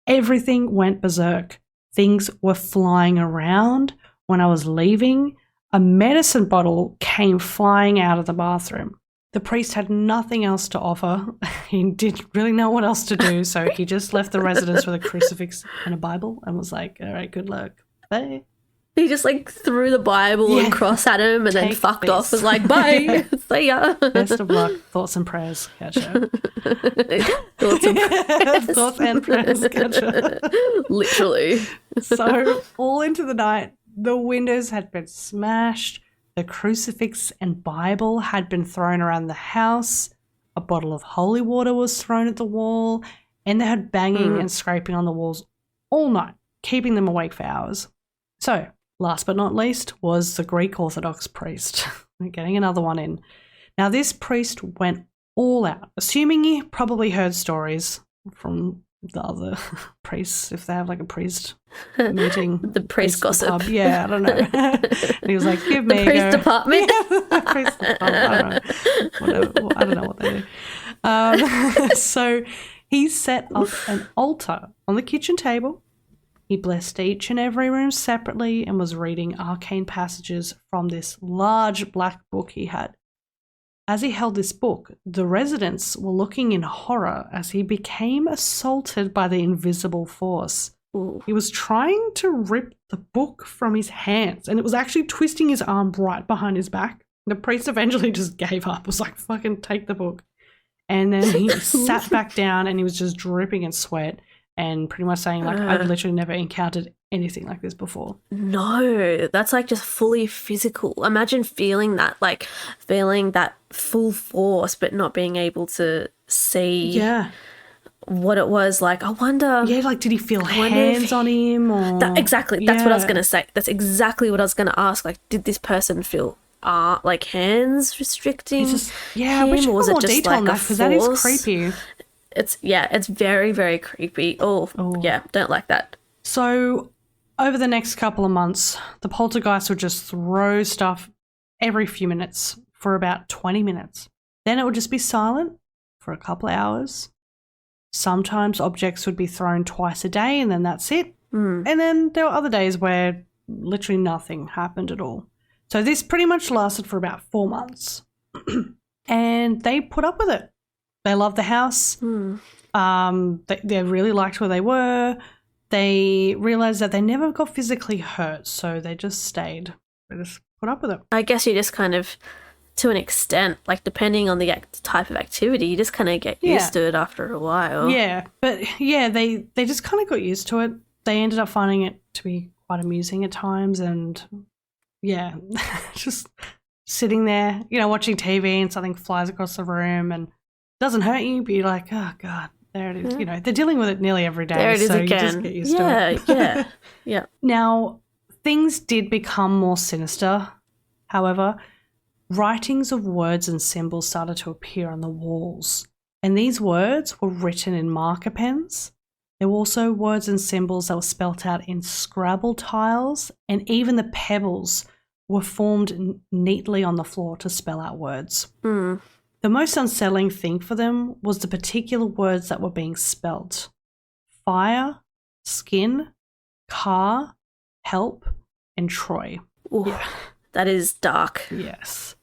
everything went berserk. Things were flying around. When I was leaving, a medicine bottle came flying out of the bathroom. The priest had nothing else to offer. He didn't really know what else to do, so he just left the residents with a crucifix and a Bible and was like, all right, good luck. Bye. He just like threw the Bible and cross at him and then fucked off. Was like, bye. See ya. Best of luck. Thoughts and prayers. Gotcha. Thoughts and prayers. Thoughts and prayers. Gotcha. Literally. So all into the night, the windows had been smashed. The crucifix and Bible had been thrown around the house. A bottle of holy water was thrown at the wall, and they had banging and scraping on the walls all night, keeping them awake for hours. So, last but not least was the Greek Orthodox priest. We're getting another one in. Now, this priest went all out, assuming he probably heard stories from the other priests, if they have like a priest meeting. The priest gossip. Pub. Yeah, I don't know. And he was like, give me the priest department. the priest department. I don't know what they do. So he set up an altar on the kitchen table. He blessed each and every room separately and was reading arcane passages from this large black book he had. As he held this book, the residents were looking in horror as he became assaulted by the invisible force. Ooh. He was trying to rip the book from his hands, and it was actually twisting his arm right behind his back. The priest eventually just gave up, was like, fucking take the book. And then he sat back down and he was just dripping in sweat and pretty much saying, like, I've literally never encountered anything like this before. No, that's like just fully physical. Imagine feeling that, like feeling that full force but not being able to see what it was. Like, I wonder. Yeah, like, did he feel hands on him? Or exactly. That's what I was going to say. That's exactly what I was going to ask. Like, did this person feel like hands restricting him? I wish I was had it more just detail like on that, because that is creepy. It's very, very creepy. Yeah, don't like that. So over the next couple of months, the poltergeist would just throw stuff every few minutes for about 20 minutes. Then it would just be silent for a couple of hours. Sometimes objects would be thrown twice a day and then that's it. And then there were other days where literally nothing happened at all. So this pretty much lasted for about 4 months. And they put up with it. They loved the house. They really liked where they were. They realized that they never got physically hurt, so they just stayed. They just put up with it. I guess you just kind of, to an extent, like depending on the type of activity, you just kind of get used to it after a while. Yeah, but yeah, they just kind of got used to it. They ended up finding it to be quite amusing at times, and yeah, just sitting there, watching TV and something flies across the room and doesn't hurt you, but you're like, oh God, there it is. They're dealing with it nearly every day. There it is so again. You just get used to it. Yeah. Now, things did become more sinister. However, writings of words and symbols started to appear on the walls. And these words were written in marker pens. There were also words and symbols that were spelt out in Scrabble tiles, and even the pebbles were formed neatly on the floor to spell out words. The most unsettling thing for them was the particular words that were being spelt. Fire, Skin, Car, Help, and Troy. Ooh, yeah. That is dark. Yes.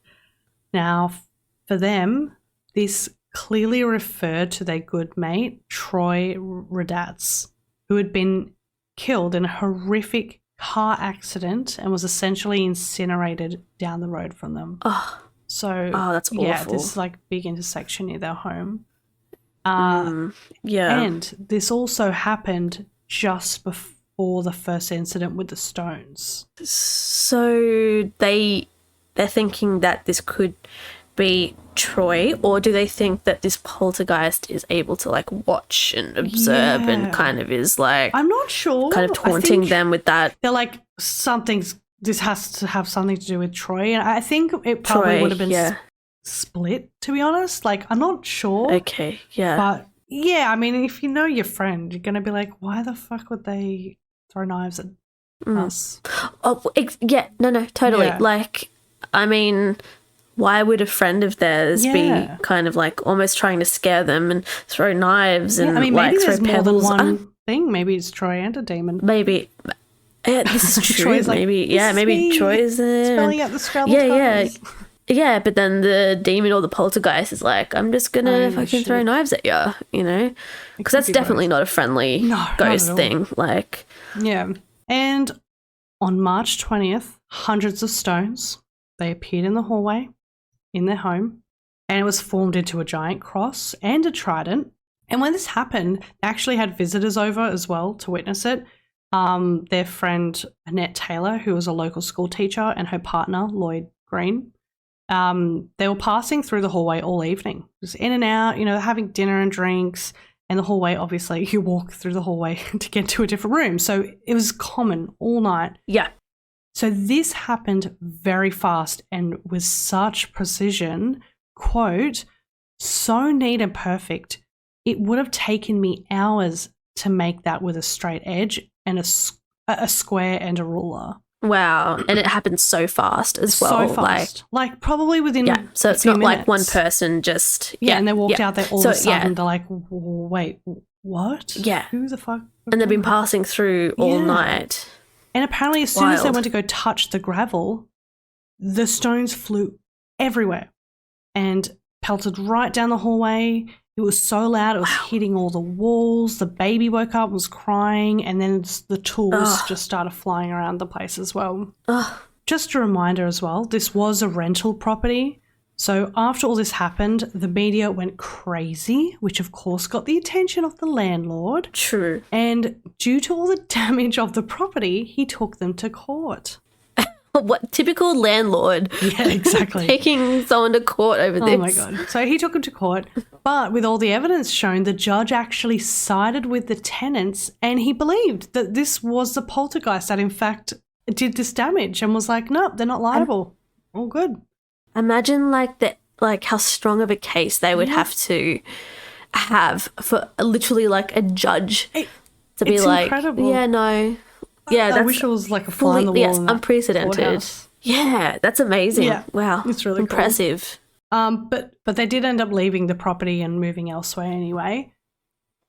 Now, for them, this clearly referred to their good mate, Troy Radatz, who had been killed in a horrific car accident and was essentially incinerated down the road from them. Oh, that's awful. Yeah, this big intersection near their home. Yeah. And this also happened just before the first incident with the stones. So they're thinking that this could be Troy, or do they think that this poltergeist is able to watch and observe and kind of is I'm not sure, kind of taunting them with that? They're like, this has to have something to do with Troy, and I think it probably would have been split, to be honest. I'm not sure. Okay, yeah. But yeah, I mean, if you know your friend, you're gonna be like, why the fuck would they throw knives at us? Oh, yeah, no, totally. Yeah. I mean, why would a friend of theirs be kind of almost trying to scare them and throw knives and maybe throw there's pebbles? More than one thing. Maybe it's Troy and a demon. Maybe. Yeah, this is true. Maybe Troy's spelling out the Scrabble titles. Yeah, but then the demon or the poltergeist is I'm just gonna fucking throw knives at you, because that's definitely not a friendly ghost thing. Yeah. And on March 20th, hundreds of stones, they appeared in the hallway in their home, and it was formed into a giant cross and a trident. And when this happened, they actually had visitors over as well to witness it. Their friend Annette Taylor, who was a local school teacher, and her partner Lloyd Green. They were passing through the hallway all evening, just in and out, having dinner and drinks. And the hallway, obviously, you walk through the hallway to get to a different room. So it was common all night. Yeah. So this happened very fast and with such precision, quote, so neat and perfect, it would have taken me hours to make that with a straight edge and a square and a ruler. Wow. And it happened so fast as well. So fast. Probably within so it's not minutes. One person just... Yeah, and they walked out there all of a sudden. They're like, wait, what? Yeah. Who the fuck? And they've been passing through all night. And apparently as soon as they went to go touch the gravel, the stones flew everywhere and pelted right down the hallway. It was so loud, it was hitting all the walls. The baby woke up, was crying, and then the tools just started flying around the place as well. Just a reminder as well, this was a rental property. So after all this happened, the media went crazy, which of course got the attention of the landlord. True. And due to all the damage of the property, he took them to court. What typical landlord? Yeah, exactly. Taking someone to court over this. Oh my God. So he took him to court, but with all the evidence shown, the judge actually sided with the tenants and he believed that this was the poltergeist that in fact did this damage and was like, nope, they're not liable. All good. Imagine how strong of a case they would have to have for literally a judge to be incredible. Yeah, no. Yeah, I wish it was a fly on the wall. Yes, unprecedented. Yeah, that's that's Yeah, wow, it's really impressive. Cool. But they did end up leaving the property and moving elsewhere anyway.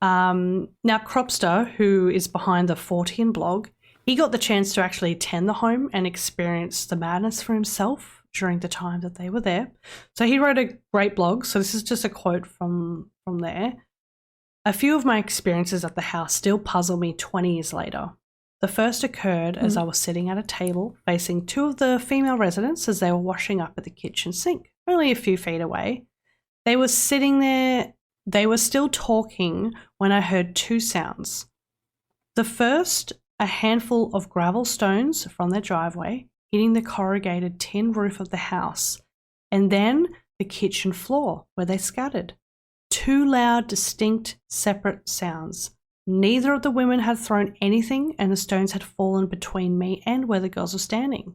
Now Cropster, who is behind the 14 blog, he got the chance to actually attend the home and experience the madness for himself during the time that they were there. So he wrote a great blog. So this is just a quote from there. A few of my experiences at the house still puzzle me 20 years later. The first occurred as I was sitting at a table facing two of the female residents as they were washing up at the kitchen sink, only a few feet away. They were sitting there. They were still talking when I heard two sounds. The first, a handful of gravel stones from their driveway hitting the corrugated tin roof of the house, and then the kitchen floor where they scattered. Two loud, distinct, separate sounds. Neither of the women had thrown anything and the stones had fallen between me and where the girls were standing.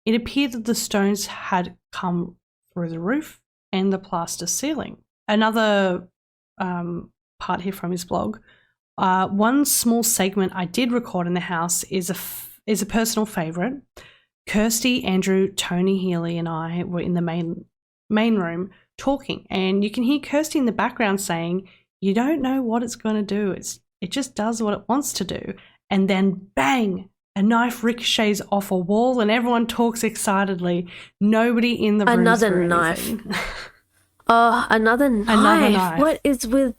It appeared that the stones had come through the roof and the plaster ceiling. Another part here from his blog. One small segment I did record in the house is a personal favourite. Kirsty, Andrew, Tony Healy and I were in the main room talking, and you can hear Kirsty in the background saying, "You don't know what it's going to do. it just does what it wants to do. And then bang, a knife ricochets off a wall and everyone talks excitedly. Nobody in the room. Another knife. Oh, another knife. What is with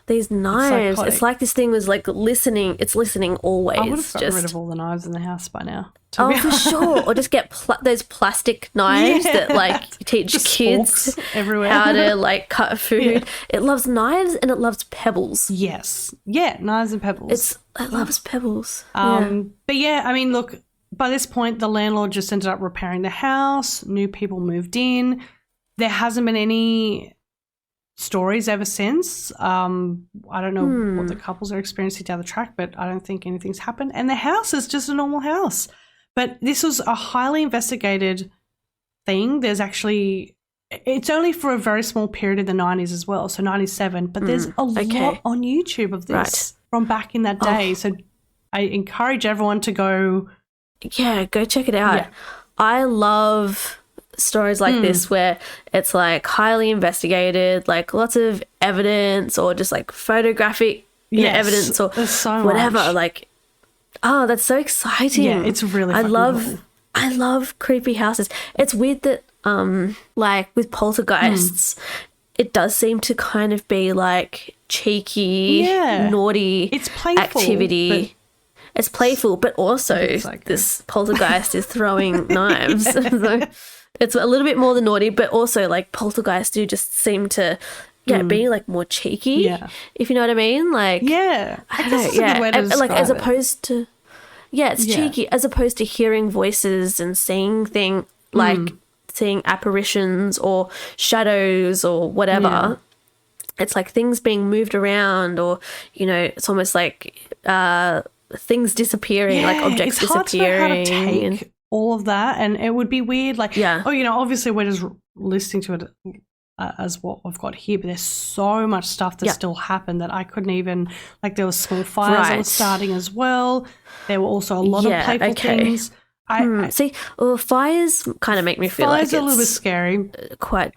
these knives? It's like this thing was like listening. It's listening always. I would have gotten rid of all the knives in the house by now. Oh, for sure. Or just get those plastic knives that like teach just kids everywhere how to like cut food. Yeah. It loves knives and it loves pebbles. Yes. Yeah, knives and pebbles. It loves pebbles. But yeah, I mean, look, by this point, the landlord just ended up repairing the house. New people moved in. There hasn't been any stories ever since. I don't know what the couples are experiencing down the track, but I don't think anything's happened. And the house is just a normal house. But this was a highly investigated thing. There's actually – it's only for a very small period in the 90s as well, so 97. But there's a lot on YouTube of this from back in that day. So I encourage everyone to go – yeah, go check it out. Yeah. I love – stories like this where it's like highly investigated, like lots of evidence or just like photographic evidence or so whatever much. Like, oh, that's so exciting. Yeah, it's really cool. I love creepy houses. It's weird that like with poltergeists it does seem to kind of be like cheeky, naughty, it's playful, activity. It's playful, but also this poltergeist is throwing knives. So it's a little bit more than naughty, but also like poltergeists do just seem to be like more cheeky, if you know what I mean. Like, I don't know, like as opposed to, it's cheeky as opposed to hearing voices and seeing things like seeing apparitions or shadows or whatever. Yeah. It's like things being moved around, or you know, it's almost like things disappearing, like objects disappearing. It's hard to know how to take all of that, and it would be weird. Like, oh, you know, obviously we're just listening to it as what I've got here, but there's so much stuff that still happened that I couldn't even, like, there was small fires that were starting as well. There were also a lot of playful things. See, fires kind of make me feel like it's a little bit scary.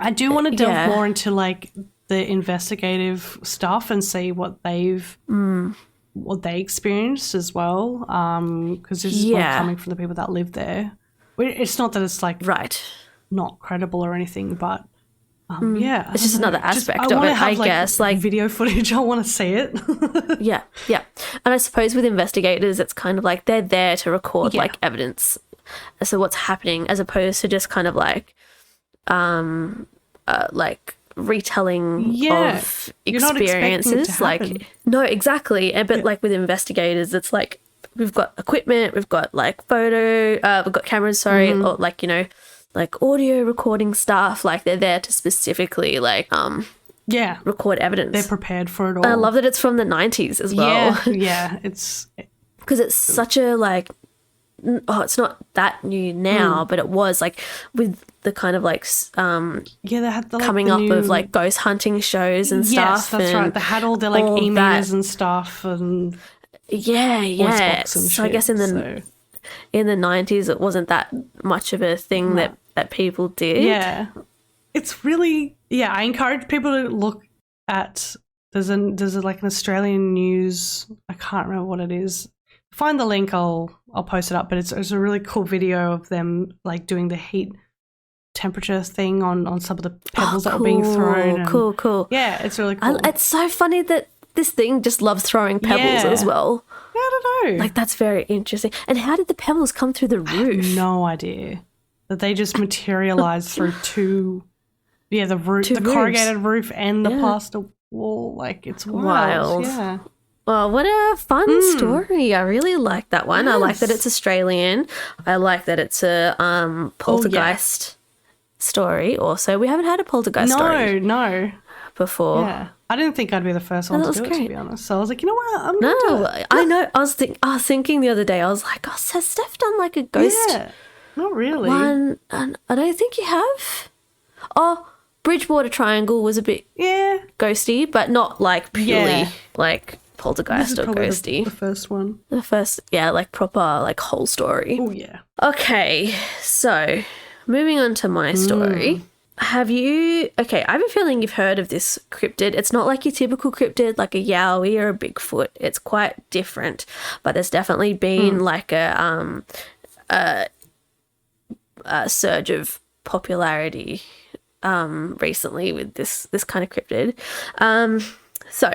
I do want to delve more into like the investigative stuff and see what they've what they experienced as well, because this is all coming from the people that live there. It's not that it's like not credible or anything, but it's just another aspect of it, I guess. Like video footage, I want to see it. yeah. And I suppose with investigators, it's kind of like they're there to record like evidence as to what's happening, as opposed to just kind of like retelling of experiences. Like, no, exactly. But like with investigators, it's like we've got equipment, we've got like we've got cameras, or like, you know, like audio recording stuff. Like they're there to specifically like record evidence. They're prepared for it all. And I love that it's from the 90s as well. Yeah, it's because it's such a like it's not that new now, but it was like with the kind of like they had the, like, coming up of like ghost hunting shows and stuff. Yes, that's right. They had all their like emails and stuff and and so shit, I guess in the 90s it wasn't that much of a thing that people did. Yeah, it's really I encourage people to look at there's like an Australian news, I can't remember what it is. Find the link, I'll post it up, but it's a really cool video of them like doing the heat temperature thing on some of the pebbles that were being thrown. Cool. Yeah, it's really cool. It's so funny that this thing just loves throwing pebbles as well. Yeah, I don't know. Like, that's very interesting. And how did the pebbles come through the roof? I have no idea. That they just materialized through the roof, the corrugated roof and the plaster wall. Like, it's wild. Yeah. Well, what a fun story. I really like that one. Yes. I like that it's Australian. I like that it's a poltergeist story also. We haven't had a poltergeist story. No. Before. Yeah. I didn't think I'd be the first one to do it, to be honest. So I was like, you know what? I'm going to do it. I know. I was thinking the other day, I was like, has Steph done like a ghost not really. one? And I don't think you have. Oh, Bridgewater Triangle was a bit ghosty, but not like purely like poltergeist or ghosty. The first one. The first, like proper like whole story. Oh, yeah. Okay, so moving on to my story. Okay, I have a feeling you've heard of this cryptid. It's not like your typical cryptid, like a Yowie or a Bigfoot. It's quite different, but there's definitely been like a surge of popularity recently with this kind of cryptid. So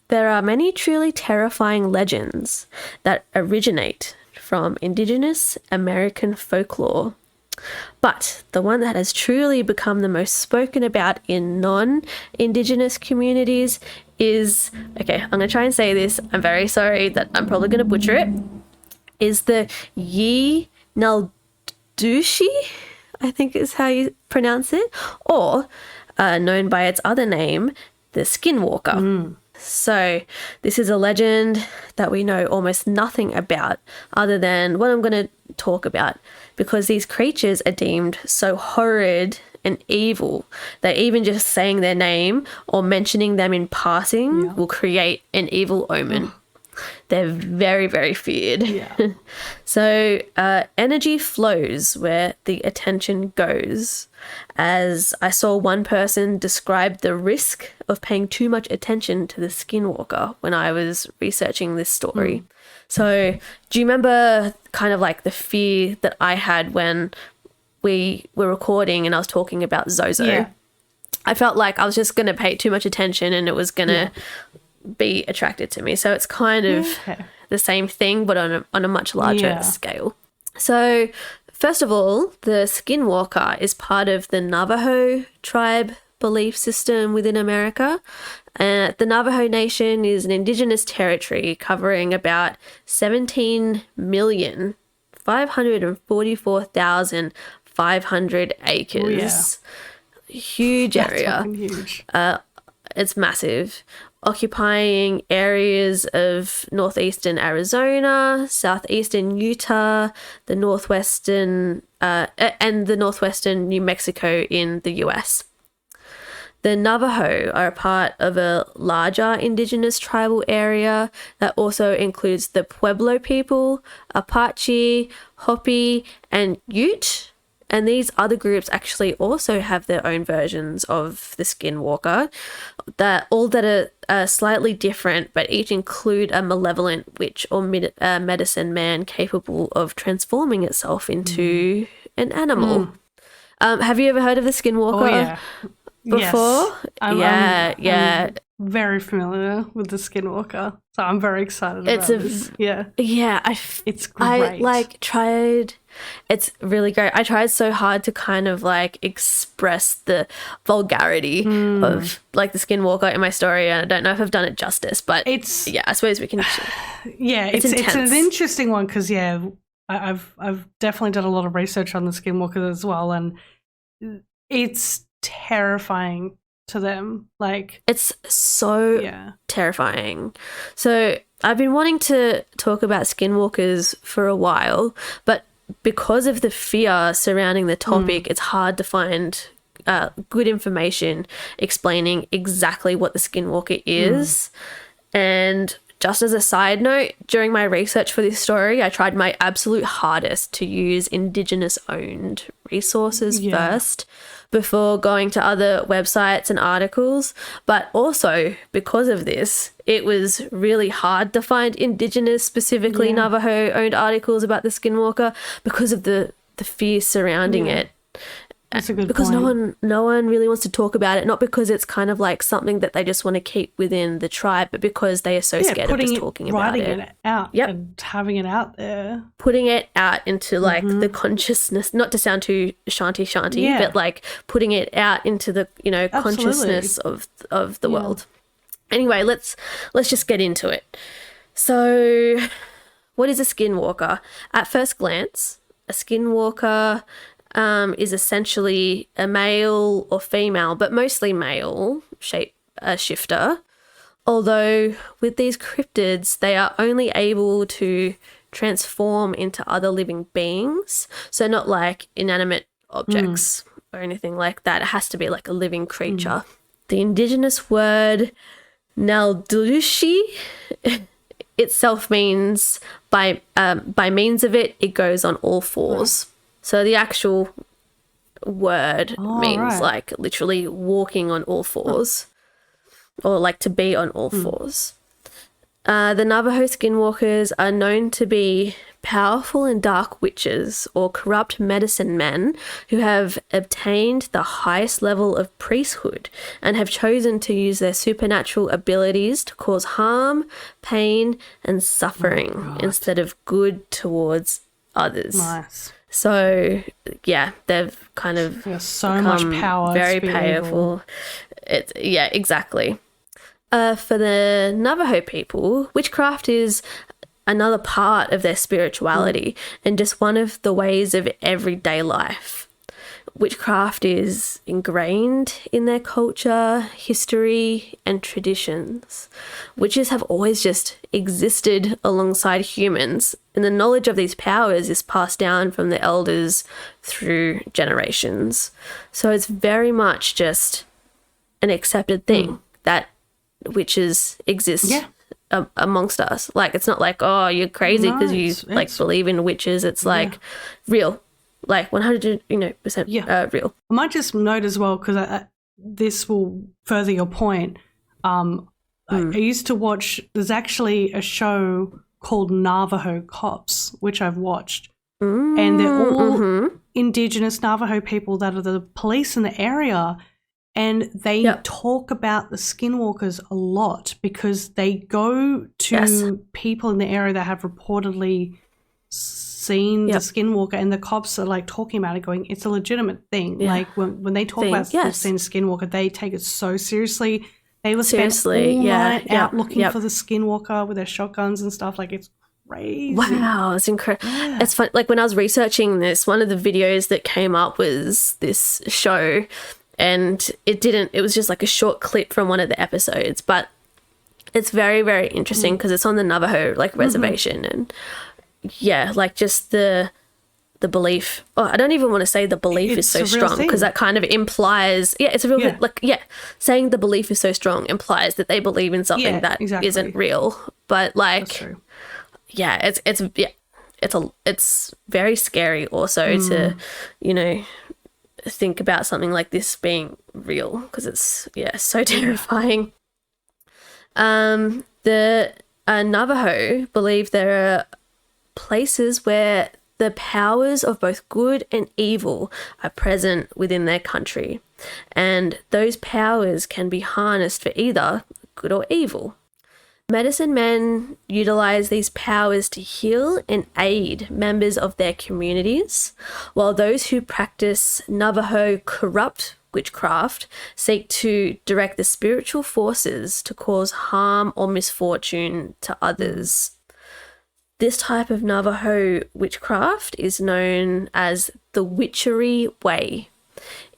there are many truly terrifying legends that originate from Indigenous American folklore. But the one that has truly become the most spoken about in non-Indigenous communities is, okay, I'm going to try and say this. I'm very sorry that I'm probably going to butcher it, is the Yi Naldushi, I think is how you pronounce it, or known by its other name, the Skinwalker. So this is a legend that we know almost nothing about other than what I'm going to talk about, because these creatures are deemed so horrid and evil that even just saying their name or mentioning them in passing will create an evil omen. They're very, very feared. Yeah. So energy flows where the attention goes. As I saw one person describe the risk of paying too much attention to the Skinwalker when I was researching this story. So do you remember kind of like the fear that I had when we were recording and I was talking about Zozo? Yeah. I felt like I was just going to pay too much attention and it was going to be attracted to me. So it's kind of the same thing, but on a much larger scale. So first of all, the Skinwalker is part of the Navajo tribe belief system within America. The Navajo Nation is an indigenous territory covering about 17,544,500 acres. Huge area. That's huge. It's massive, occupying areas of northeastern Arizona, southeastern Utah, the northwestern and the northwestern New Mexico in the US. The Navajo are a part of a larger indigenous tribal area that also includes the Pueblo people, Apache, Hopi, and Ute. And these other groups actually also have their own versions of the Skinwalker, that are slightly different, but each include a malevolent witch or medicine man capable of transforming itself into an animal. Have you ever heard of the Skinwalker before? Yes. I'm very familiar with the Skinwalker, so I'm very excited about this. It's great. It's really great. I tried so hard to kind of like express the vulgarity of like the Skinwalker in my story, and I don't know if I've done it justice, but I suppose we can. It's an interesting one because I've definitely done a lot of research on the Skinwalker as well, and it's terrifying to them. Like, it's so terrifying. So I've been wanting to talk about Skinwalkers for a while, but because of the fear surrounding the topic, it's hard to find good information explaining exactly what the Skinwalker is. And just as a side note, during my research for this story, I tried my absolute hardest to use Indigenous-owned resources first before going to other websites and articles. But also, because of this, it was really hard to find Indigenous, specifically Navajo-owned articles about the Skinwalker because of the fear surrounding it. That's a good because point. no one really wants to talk about it, not because it's kind of like something that they just want to keep within the tribe, but because they are so scared of just talking about it. Writing it out and having it out there. Putting it out into like the consciousness, not to sound too shanty, but like putting it out into the, consciousness of the world. Anyway, let's just get into it. So what is a Skinwalker? At first glance, a Skinwalker is essentially a male or female, but mostly male shape shifter. Although with these cryptids, they are only able to transform into other living beings. So not like inanimate objects or anything like that. It has to be like a living creature. The indigenous word Naldushi itself means by means of it, it goes on all fours. So the actual word means like literally walking on all fours or like to be on all fours. The Navajo skinwalkers are known to be powerful and dark witches or corrupt medicine men who have obtained the highest level of priesthood and have chosen to use their supernatural abilities to cause harm, pain, and suffering instead of good towards others. Nice. So, yeah, they've kind of so much power. Very powerful. Yeah, exactly. For the Navajo people, witchcraft is another part of their spirituality and just one of the ways of everyday life. Witchcraft is ingrained in their culture, history, and traditions. Witches have always just existed alongside humans, and the knowledge of these powers is passed down from the elders through generations. So it's very much just an accepted thing that witches exist amongst us. Like, it's not like, oh, you're crazy because you like believe in witches. It's like real, like 100% real. I might just note as well, because this will further your point. I used to watch, there's actually a show called Navajo Cops, which I've watched. And they're all Indigenous Navajo people that are the police in the area. And they talk about the skinwalkers a lot because they go to people in the area that have reportedly seen the skinwalker, and the cops are like talking about it, going, it's a legitimate thing. Like when they talk about they've seen a skinwalker, they take it so seriously. They will spend all night out looking for the skinwalker with their shotguns and stuff. Like, it's crazy. Wow, it's incredible. It's fun. Like, when I was researching this, one of the videos that came up was this show. And it was just like a short clip from one of the episodes, but it's very, very interesting because it's on the Navajo like reservation, and like just the belief. Oh, I don't even want to say the belief is so strong because that kind of implies, it's a real saying the belief is so strong implies that they believe in something that isn't real. But like, it's very scary also to, think about something like this being real, because it's so terrifying. The Navajo believe there are places where the powers of both good and evil are present within their country, and those powers can be harnessed for either good or evil. Medicine men utilize these powers to heal and aid members of their communities, while those who practice Navajo corrupt witchcraft seek to direct the spiritual forces to cause harm or misfortune to others. This type of Navajo witchcraft is known as the witchery way,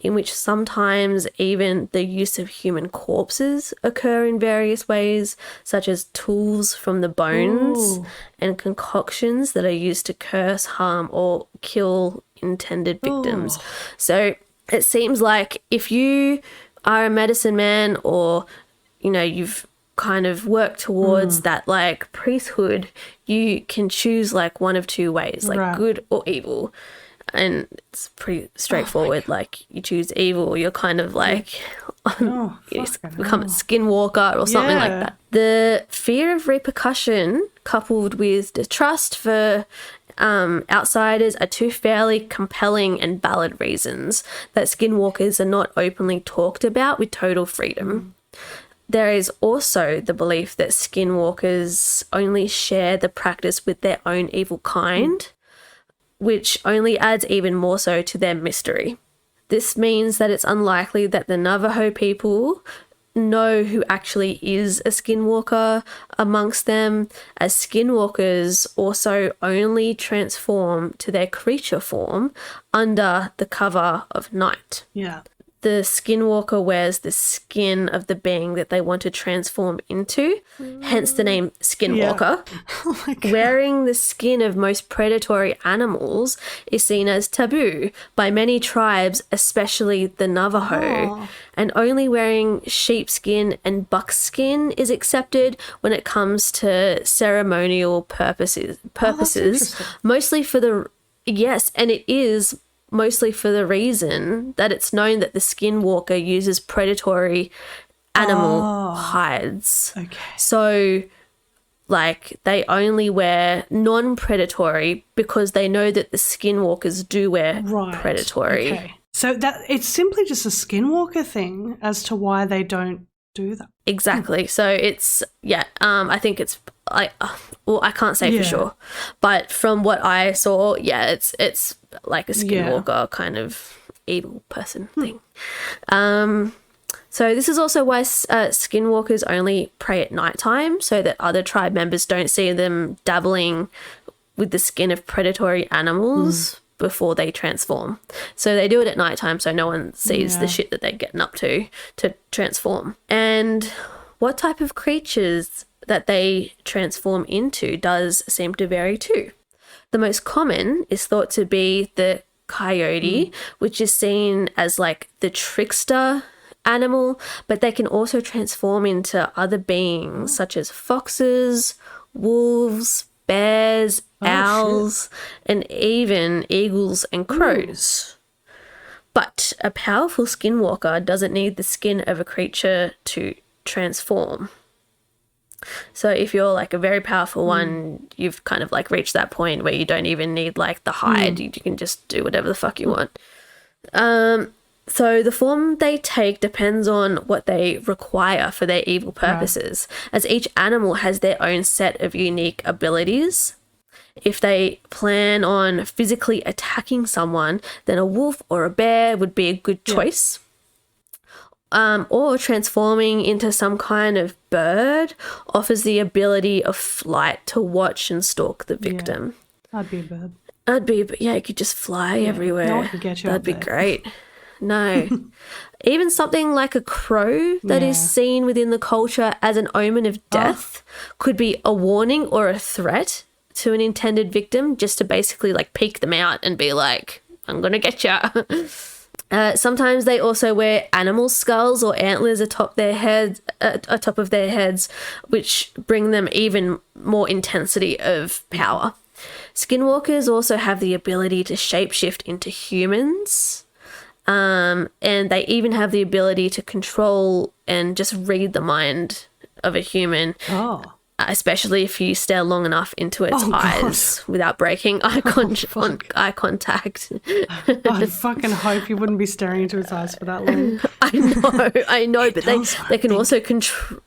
in which sometimes even the use of human corpses occur in various ways, such as tools from the bones and concoctions that are used to curse, harm, or kill intended victims. So it seems like if you are a medicine man, or, you've kind of worked towards that like priesthood, you can choose like one of two ways, like good or evil. And it's pretty straightforward. Like, you choose evil, you're kind of like you become a skinwalker or something like that. The fear of repercussion coupled with distrust for outsiders are two fairly compelling and valid reasons that skinwalkers are not openly talked about with total freedom. There is also the belief that skinwalkers only share the practice with their own evil kind, which only adds even more so to their mystery. This means that it's unlikely that the Navajo people know who actually is a skinwalker amongst them, as skinwalkers also only transform to their creature form under the cover of night. Yeah. The skinwalker wears the skin of the being that they want to transform into, hence the name Skinwalker. Yeah. Oh my God. Wearing the skin of most predatory animals is seen as taboo by many tribes, especially the Navajo, and only wearing sheepskin and buckskin is accepted when it comes to ceremonial purposes, mostly for the... Yes, and it is mostly for the reason that it's known that the Skinwalker uses predatory animal hides. Okay. So, like, they only wear non-predatory because they know that the Skinwalkers do wear predatory. Okay. So that it's simply just a Skinwalker thing as to why they don't do that. Exactly. So it's, I think it's, I can't say for sure. But from what I saw, it's like a Skinwalker kind of evil person thing. So this is also why Skinwalkers only prey at nighttime, so that other tribe members don't see them dabbling with the skin of predatory animals before they transform. So they do it at nighttime so no one sees the shit that they're getting up to transform. And what type of creatures that they transform into does seem to vary too. The most common is thought to be the coyote, which is seen as like the trickster animal, but they can also transform into other beings such as foxes, wolves, bears, owls, and even eagles and crows. But a powerful Skinwalker doesn't need the skin of a creature to transform. So if you're like a very powerful one, you've kind of like reached that point where you don't even need like the hide. You can just do whatever the fuck you want. So the form they take depends on what they require for their evil purposes, as each animal has their own set of unique abilities. If they plan on physically attacking someone, then a wolf or a bear would be a good choice. Or transforming into some kind of bird offers the ability of flight to watch and stalk the victim. I'd be a bird. You could just fly everywhere. No one could get you That'd be there. great. No. Even something like a crow that is seen within the culture as an omen of death could be a warning or a threat to an intended victim, just to basically like peek them out and be like, I'm going to get ya. Sometimes they also wear animal skulls or antlers atop of their heads, which bring them even more intensity of power. Skinwalkers also have the ability to shapeshift into humans. And they even have the ability to control and just read the mind of a human, especially if you stare long enough into its eyes without breaking eye contact. I fucking hope you wouldn't be staring into its eyes for that long. I know, but they can also control.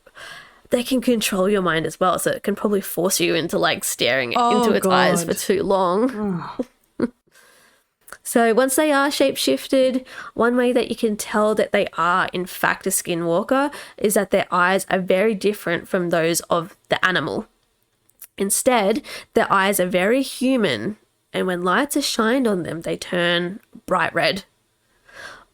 They can control your mind as well, so it can probably force you into like staring into its eyes for too long. So once they are shapeshifted, one way that you can tell that they are in fact a Skinwalker is that their eyes are very different from those of the animal. Instead, their eyes are very human, and when lights are shined on them, they turn bright red.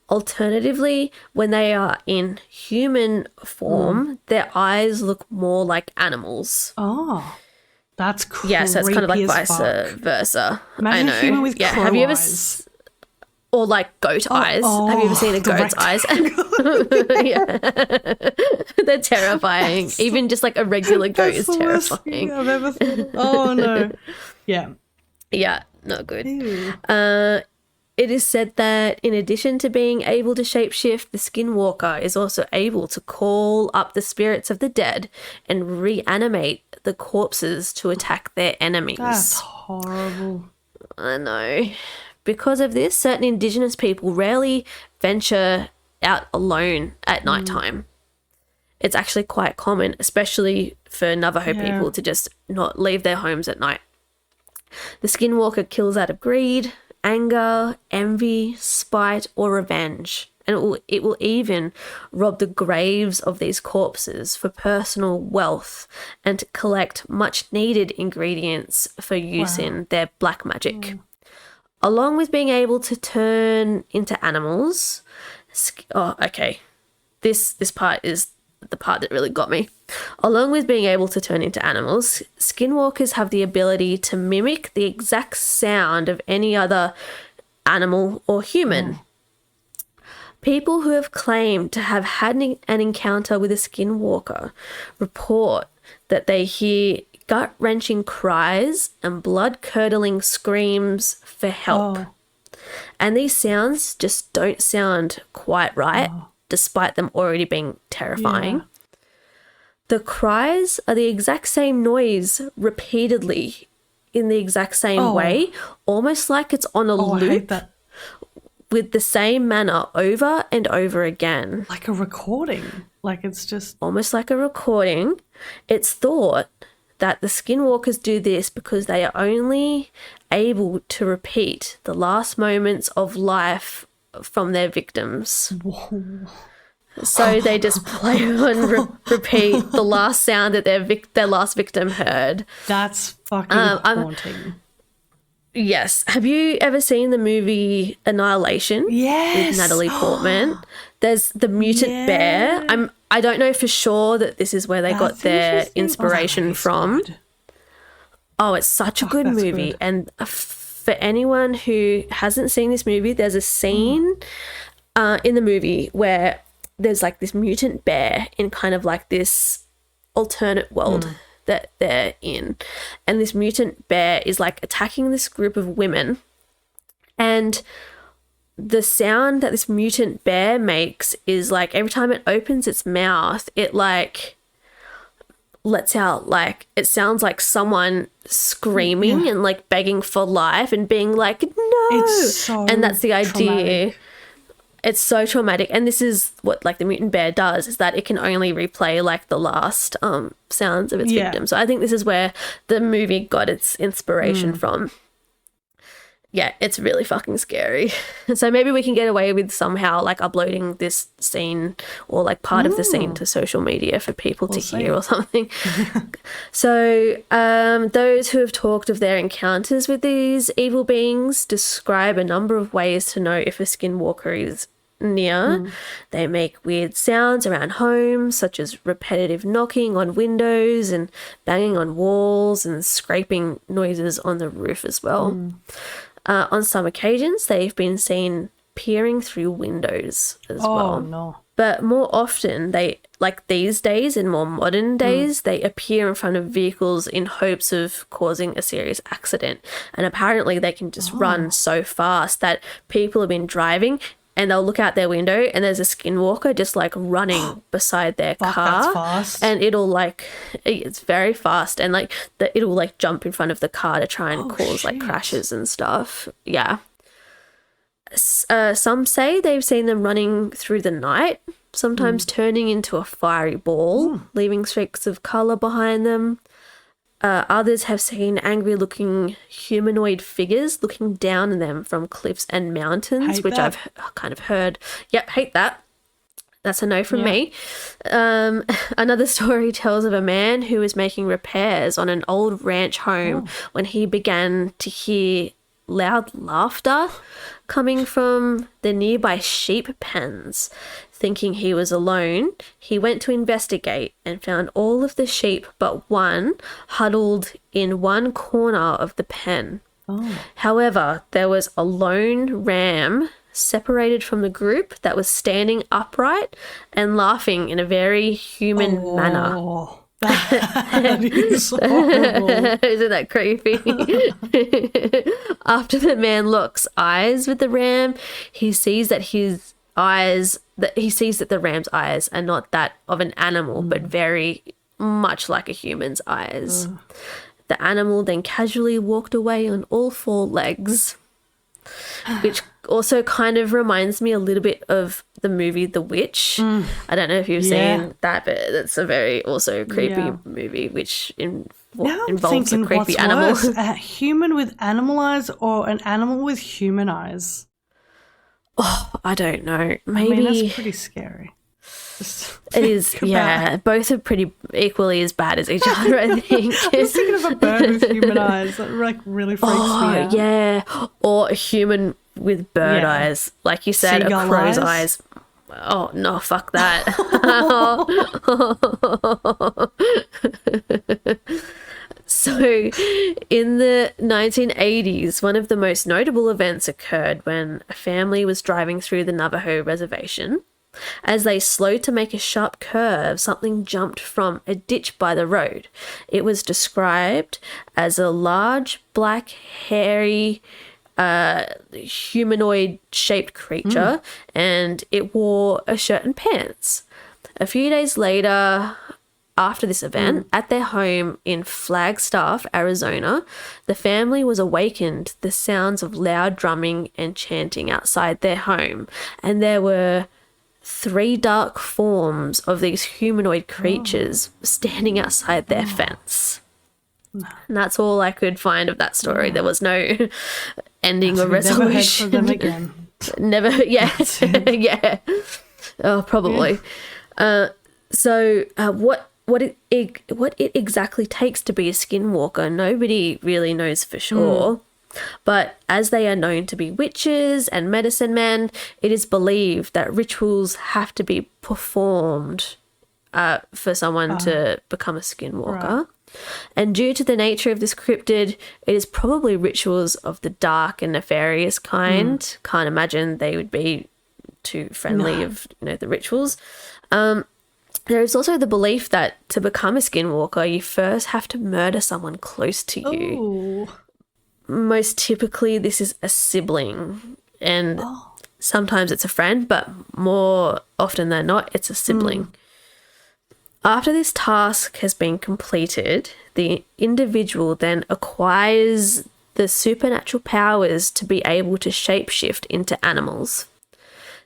Alternatively, when they are in human form, their eyes look more like animals. Oh, that's creepy. Yeah, so it's kind of like vice versa. Imagine I know. a human with crow have you ever eyes. Or like goat eyes. Have you ever seen a goat's eyes? They're terrifying. Even just like a regular goat is terrifying. That's the worst thing I've ever thought. Oh no. Yeah, not good. Ew. It is said that in addition to being able to shapeshift, the Skinwalker is also able to call up the spirits of the dead and reanimate the corpses to attack their enemies. That's horrible. I know. Because of this, certain Indigenous people rarely venture out alone at nighttime. It's actually quite common, especially for Navajo people, to just not leave their homes at night. The Skinwalker kills out of greed, anger, envy, spite, or revenge. And it will even rob the graves of these corpses for personal wealth and to collect much needed ingredients for use in their black magic. Along with being able to turn into animals. This part is the part that really got me. Along with being able to turn into animals, Skinwalkers have the ability to mimic the exact sound of any other animal or human. People who have claimed to have had an encounter with a Skinwalker report that they hear gut-wrenching cries and blood-curdling screams for help. And these sounds just don't sound quite right, despite them already being terrifying. Yeah. The cries are the exact same noise repeatedly in the exact same way, almost like it's on a loop. I hate that. With the same manner over and over again. Like a recording. Like it's just... Almost like a recording. It's thought that the Skinwalkers do this because they are only able to repeat the last moments of life from their victims. Whoa. So they just play on repeat the last sound that their last victim heard. That's fucking haunting. Yes. Have you ever seen the movie Annihilation? Yes. With Natalie Portman? There's the mutant bear. I don't know for sure that this is where they got their inspiration from. Good. Oh, it's such a good movie. Good. And for anyone who hasn't seen this movie, there's a scene in the movie where there's like this mutant bear in kind of like this alternate world that they're in. And this mutant bear is like attacking this group of women. And the sound that this mutant bear makes is like every time it opens its mouth, it like lets out like, it sounds like someone screaming and like begging for life and being like, no. It's so and that's the idea. traumatic. It's so traumatic. And this is what like the mutant bear does, is that it can only replay like the last sounds of its victim. So I think this is where the movie got its inspiration from. Yeah, it's really fucking scary. So maybe we can get away with somehow like uploading this scene or like part of the scene to social media for people to hear or something. So those who have talked of their encounters with these evil beings describe a number of ways to know if a skinwalker is near. They make weird sounds around homes, such as repetitive knocking on windows and banging on walls and scraping noises on the roof as well. On some occasions, they've been seen peering through windows as well. Oh, no. But more often, they, like these days, in more modern days, they appear in front of vehicles in hopes of causing a serious accident. And apparently they can just run so fast that people have been driving and they'll look out their window and there's a skinwalker just like running beside their car. That's fast. And it'll like, it's very fast, and like it'll like jump in front of the car to try and cause like crashes and stuff. Yeah. Some say they've seen them running through the night, sometimes turning into a fiery ball, leaving streaks of colour behind them. Others have seen angry-looking humanoid figures looking down on them from cliffs and mountains, which I've kind of heard. Yep, hate that. That's a no from me. Another story tells of a man who was making repairs on an old ranch home when he began to hear loud laughter coming from the nearby sheep pens. Thinking he was alone, he went to investigate and found all of the sheep but one huddled in one corner of the pen. However, there was a lone ram separated from the group that was standing upright and laughing in a very human manner. That is horrible. Isn't that creepy? After the man locks eyes with the ram, he sees that the ram's eyes are not that of an animal, but very much like a human's eyes. The animal then casually walked away on all four legs, which also kind of reminds me a little bit of the movie The Witch. I don't know if you've seen that, but it's a very also creepy movie, which involves a creepy animal. Worse, a human with animal eyes or an animal with human eyes? Oh, I don't know. Maybe I mean, that's pretty scary. It is, yeah. Both are pretty equally as bad as each other, I think. I was thinking of a bird with human eyes. That like really freaks me out. Yeah. Or a human with bird eyes. Like you said, Seagull a crow's eyes. Oh, no, fuck that. So, in the 1980s, one of the most notable events occurred when a family was driving through the Navajo reservation. As they slowed to make a sharp curve, something jumped from a ditch by the road. It was described as a large, black, hairy humanoid shaped creature, and it wore a shirt and pants. A few days later, after this event, at their home in Flagstaff, Arizona, the family was awakened to the sounds of loud drumming and chanting outside their home. And there were 3 dark forms of these humanoid creatures standing outside their fence. And that's all I could find of that story. There was no ending or resolution. Never heard from them again. Never, yeah. Yeah. Oh, probably. Yeah. What it exactly takes to be a skinwalker, nobody really knows for sure. But as they are known to be witches and medicine men, it is believed that rituals have to be performed for someone to become a skinwalker. Right. And due to the nature of this cryptid, it is probably rituals of the dark and nefarious kind. Can't imagine they would be too friendly of the rituals. There is also the belief that to become a skinwalker, you first have to murder someone close to you. Ooh. Most typically, this is a sibling, and sometimes it's a friend, but more often than not, it's a sibling. After this task has been completed, the individual then acquires the supernatural powers to be able to shapeshift into animals.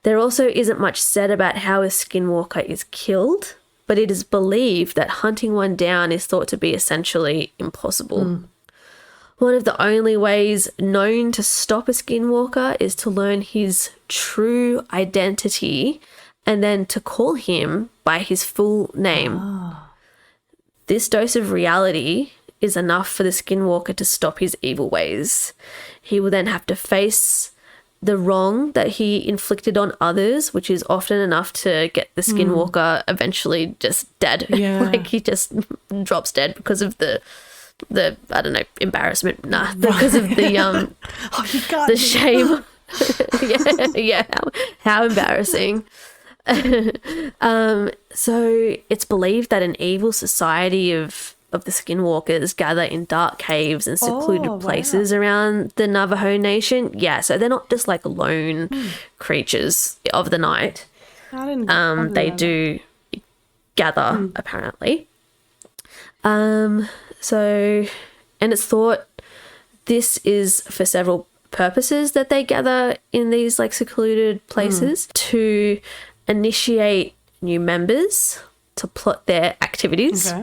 There also isn't much said about how a skinwalker is killed, but it is believed that hunting one down is thought to be essentially impossible. One of the only ways known to stop a skinwalker is to learn his true identity and then to call him by his full name. This dose of reality is enough for the skinwalker to stop his evil ways. He will then have to face the wrong that he inflicted on others, which is often enough to get the skinwalker eventually just dead. Yeah. Like he just drops dead because of the I don't know, embarrassment. Nah, because of the the shame. yeah. How embarrassing. So it's believed that an evil society of the skinwalkers gather in dark caves and secluded places around the Navajo Nation. Yeah, so they're not just like lone creatures of the night. They do gather, apparently. So, and it's thought this is for several purposes that they gather in these like secluded places to initiate new members, to plot their activities,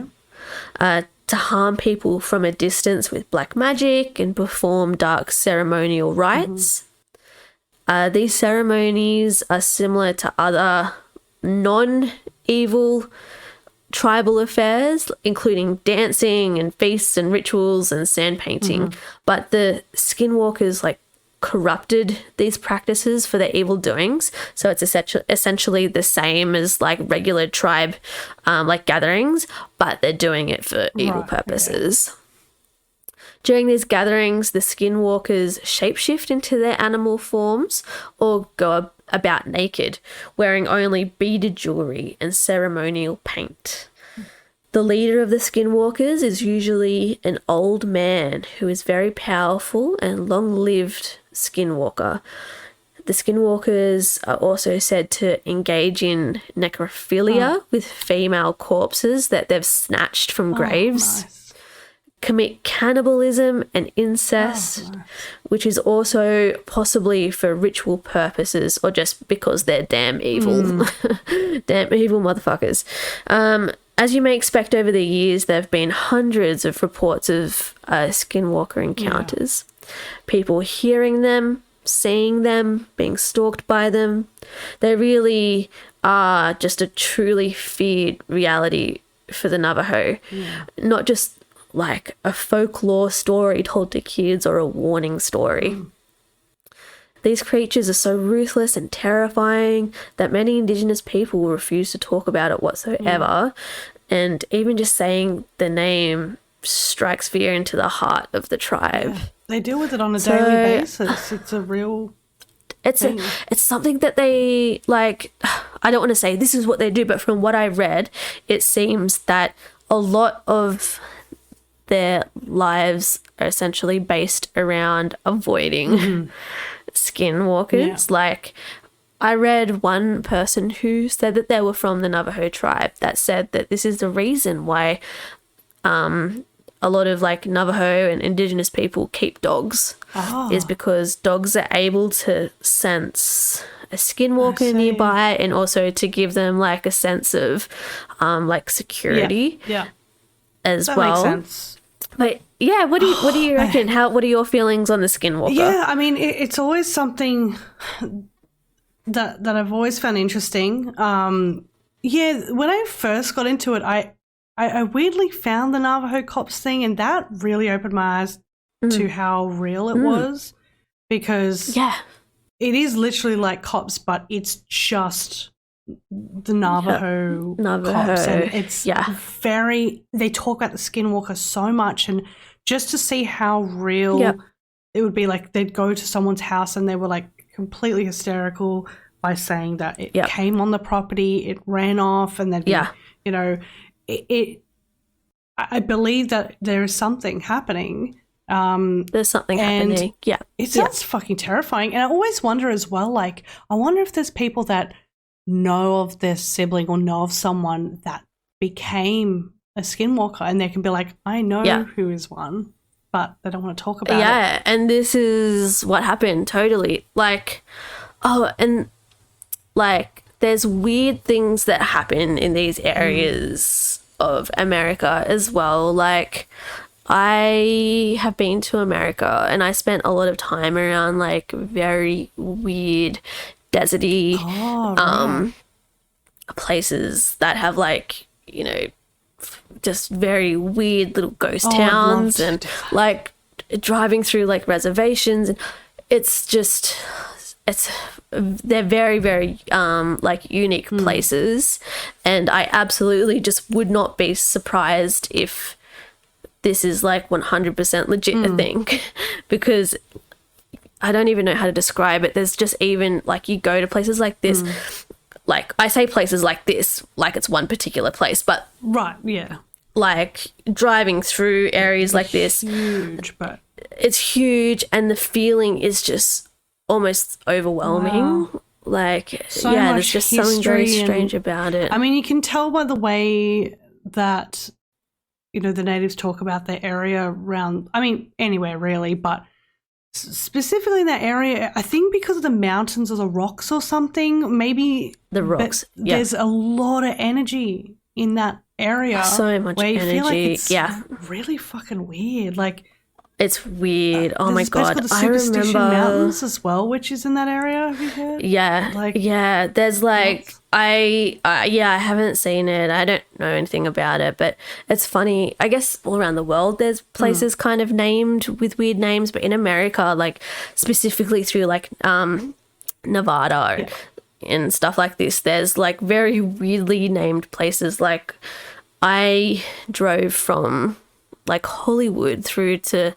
to harm people from a distance with black magic and perform dark ceremonial rites. These ceremonies are similar to other non-evil tribal affairs, including dancing and feasts and rituals and sand painting. But the skinwalkers like corrupted these practices for their evil doings, so it's essentially the same as like regular tribe like gatherings, but they're doing it for evil purposes. During these gatherings, the skinwalkers shapeshift into their animal forms or go about naked, wearing only beaded jewelry and ceremonial paint. The leader of the skinwalkers is usually an old man who is very powerful and long-lived skinwalker. The skinwalkers are also said to engage in necrophilia with female corpses that they've snatched from graves, commit cannibalism and incest, which is also possibly for ritual purposes or just because they're damn evil. Damn evil motherfuckers. As you may expect, over the years, there have been hundreds of reports of skinwalker encounters. People hearing them, seeing them, being stalked by them. They really are just a truly feared reality for the Navajo. Not just like a folklore story told to kids or a warning story. These creatures are so ruthless and terrifying that many Indigenous people refuse to talk about it whatsoever. And even just saying the name strikes fear into the heart of the tribe. They deal with it on a daily basis. It's a real thing. It's something that they, like, I don't want to say this is what they do, but from what I read, it seems that a lot of their lives are essentially based around avoiding skinwalkers. Yeah. Like, I read one person who said that they were from the Navajo tribe that said that this is the reason why a lot of like Navajo and indigenous people keep dogs, is because dogs are able to sense a skinwalker nearby, and also to give them like a sense of like security as that well. Makes sense. But yeah, what do you reckon? What are your feelings on the skinwalker? Yeah, I mean, it's always something that I've always found interesting. Yeah, when I first got into it, I weirdly found the Navajo cops thing, and that really opened my eyes to how real it was, because it is literally like cops, but it's just the Navajo cops, and it's very. They talk about the skinwalker so much, and just to see how real it would be, like they'd go to someone's house and they were like completely hysterical by saying that it came on the property, it ran off, and then you know. I believe that there is something happening. There's something happening. Yeah. It sounds fucking terrifying. And I always wonder as well, like, I wonder if there's people that know of their sibling or know of someone that became a skinwalker, and they can be like, I know who is one, but they don't want to talk about it. Yeah, and this is what happened, totally. Like, and like, there's weird things that happen in these areas of America as well. Like, I have been to America and I spent a lot of time around like very weird deserty places that have like, you know, just very weird little ghost towns, and like driving through like reservations, and they're very, very like unique places, and I absolutely just would not be surprised if this is like 100% legit a thing, because I don't even know how to describe it. There's just, even like, you go to places like this, like I say places like this like it's one particular place, but like driving through areas like this, it's huge, and the feeling is just almost overwhelming. Like, there's just something very strange about it. I mean, you can tell by the way that, you know, the natives talk about their area around, I mean, anywhere really, but specifically in that area, I think because of the mountains or the rocks or something, maybe the rocks. There's a lot of energy in that area. So much where you energy. feel like it's really fucking weird. Like, it's weird. Oh my God. The I remember Mountains as well, which is in that area. Have you heard? Yeah. Like, there's like, I haven't seen it. I don't know anything about it, but it's funny. I guess all around the world there's places kind of named with weird names, but in America, like specifically through like Nevada and stuff like this, there's like very weirdly named places. Like, I drove from like Hollywood through to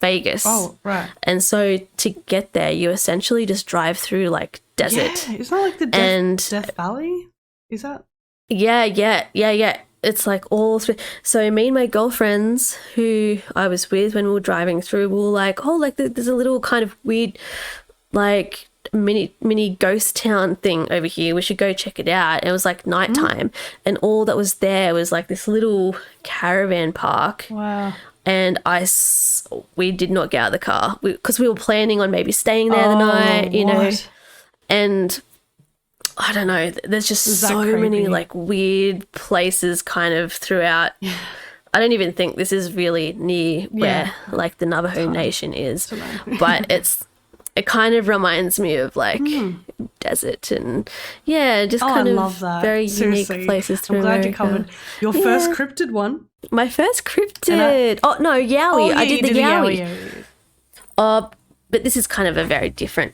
Vegas. Oh, right. And so to get there, you essentially just drive through like desert. Yeah, isn't that like the Death Valley? Is that? Yeah. It's like all through. So me and my girlfriends who I was with when we were driving through, we were like, oh, like there's a little kind of weird like mini ghost town thing over here. We should go check it out. And it was like nighttime, and all that was there was like this little caravan park. Wow. And we did not get out of the car because we were planning on maybe staying there the night, you know. And I don't know, there's just so many like weird places kind of throughout. Yeah. I don't even think this is really near where like the Navajo Nation is, but it kind of reminds me of like desert and just kind of love that. Very Seriously. unique places through I'm glad America. you covered your first cryptid one. My first cryptid. Yowie. I did the Yowie. But this is kind of a very different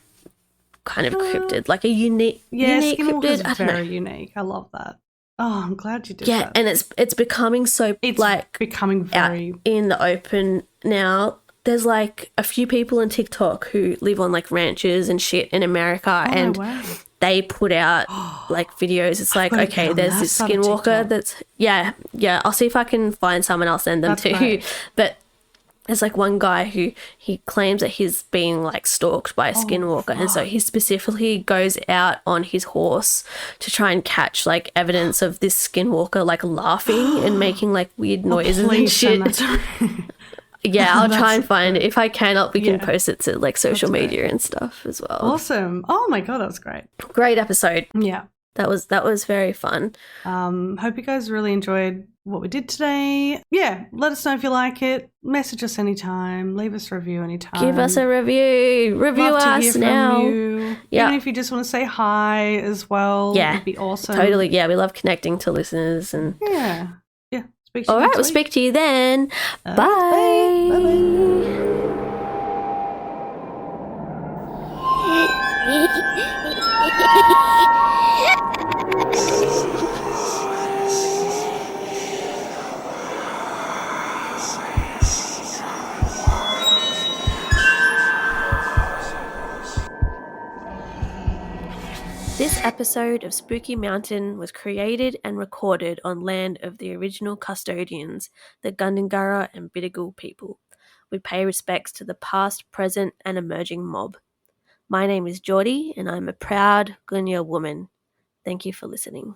kind of cryptid, like a unique cryptid. I very unique. I love that. Oh, I'm glad you did that. Yeah, and it's becoming so becoming very out in the open now. There's like a few people on TikTok who live on like ranches and shit in America, and wow. they put out like videos. It's like, gotta get okay, on there's that this side of Skinwalker TikTok. that's I'll see if I can find some and I'll send them That's to you. great. But there's like one guy who he claims that he's being like stalked by a Skinwalker, and so he specifically goes out on his horse to try and catch like evidence of this Skinwalker like laughing and making like weird noises and Please shit. send that to me. Yeah, I'll try and find it. If I can, we can Yeah. post it to like social That's media and stuff as well. Awesome. Oh my God, that was great. Great episode. Yeah. That was very fun. Hope you guys really enjoyed what we did today. Yeah, let us know if you like it. Message us anytime. Leave us a review anytime. Give us a review. Review Love to us hear from now. you. Yeah. Even if you just want to say hi as well, Yeah. it'd be awesome. Totally. Yeah, we love connecting to listeners. And Yeah. Yeah. Speak to you all right, next we'll week. speak to you then. Bye. Bye. This episode of Spooky Mountain was created and recorded on land of the original custodians, the Gundungurra and Bidjigal people. We pay respects to the past, present, and emerging mob. My name is Jordi, and I'm a proud Gunya woman. Thank you for listening.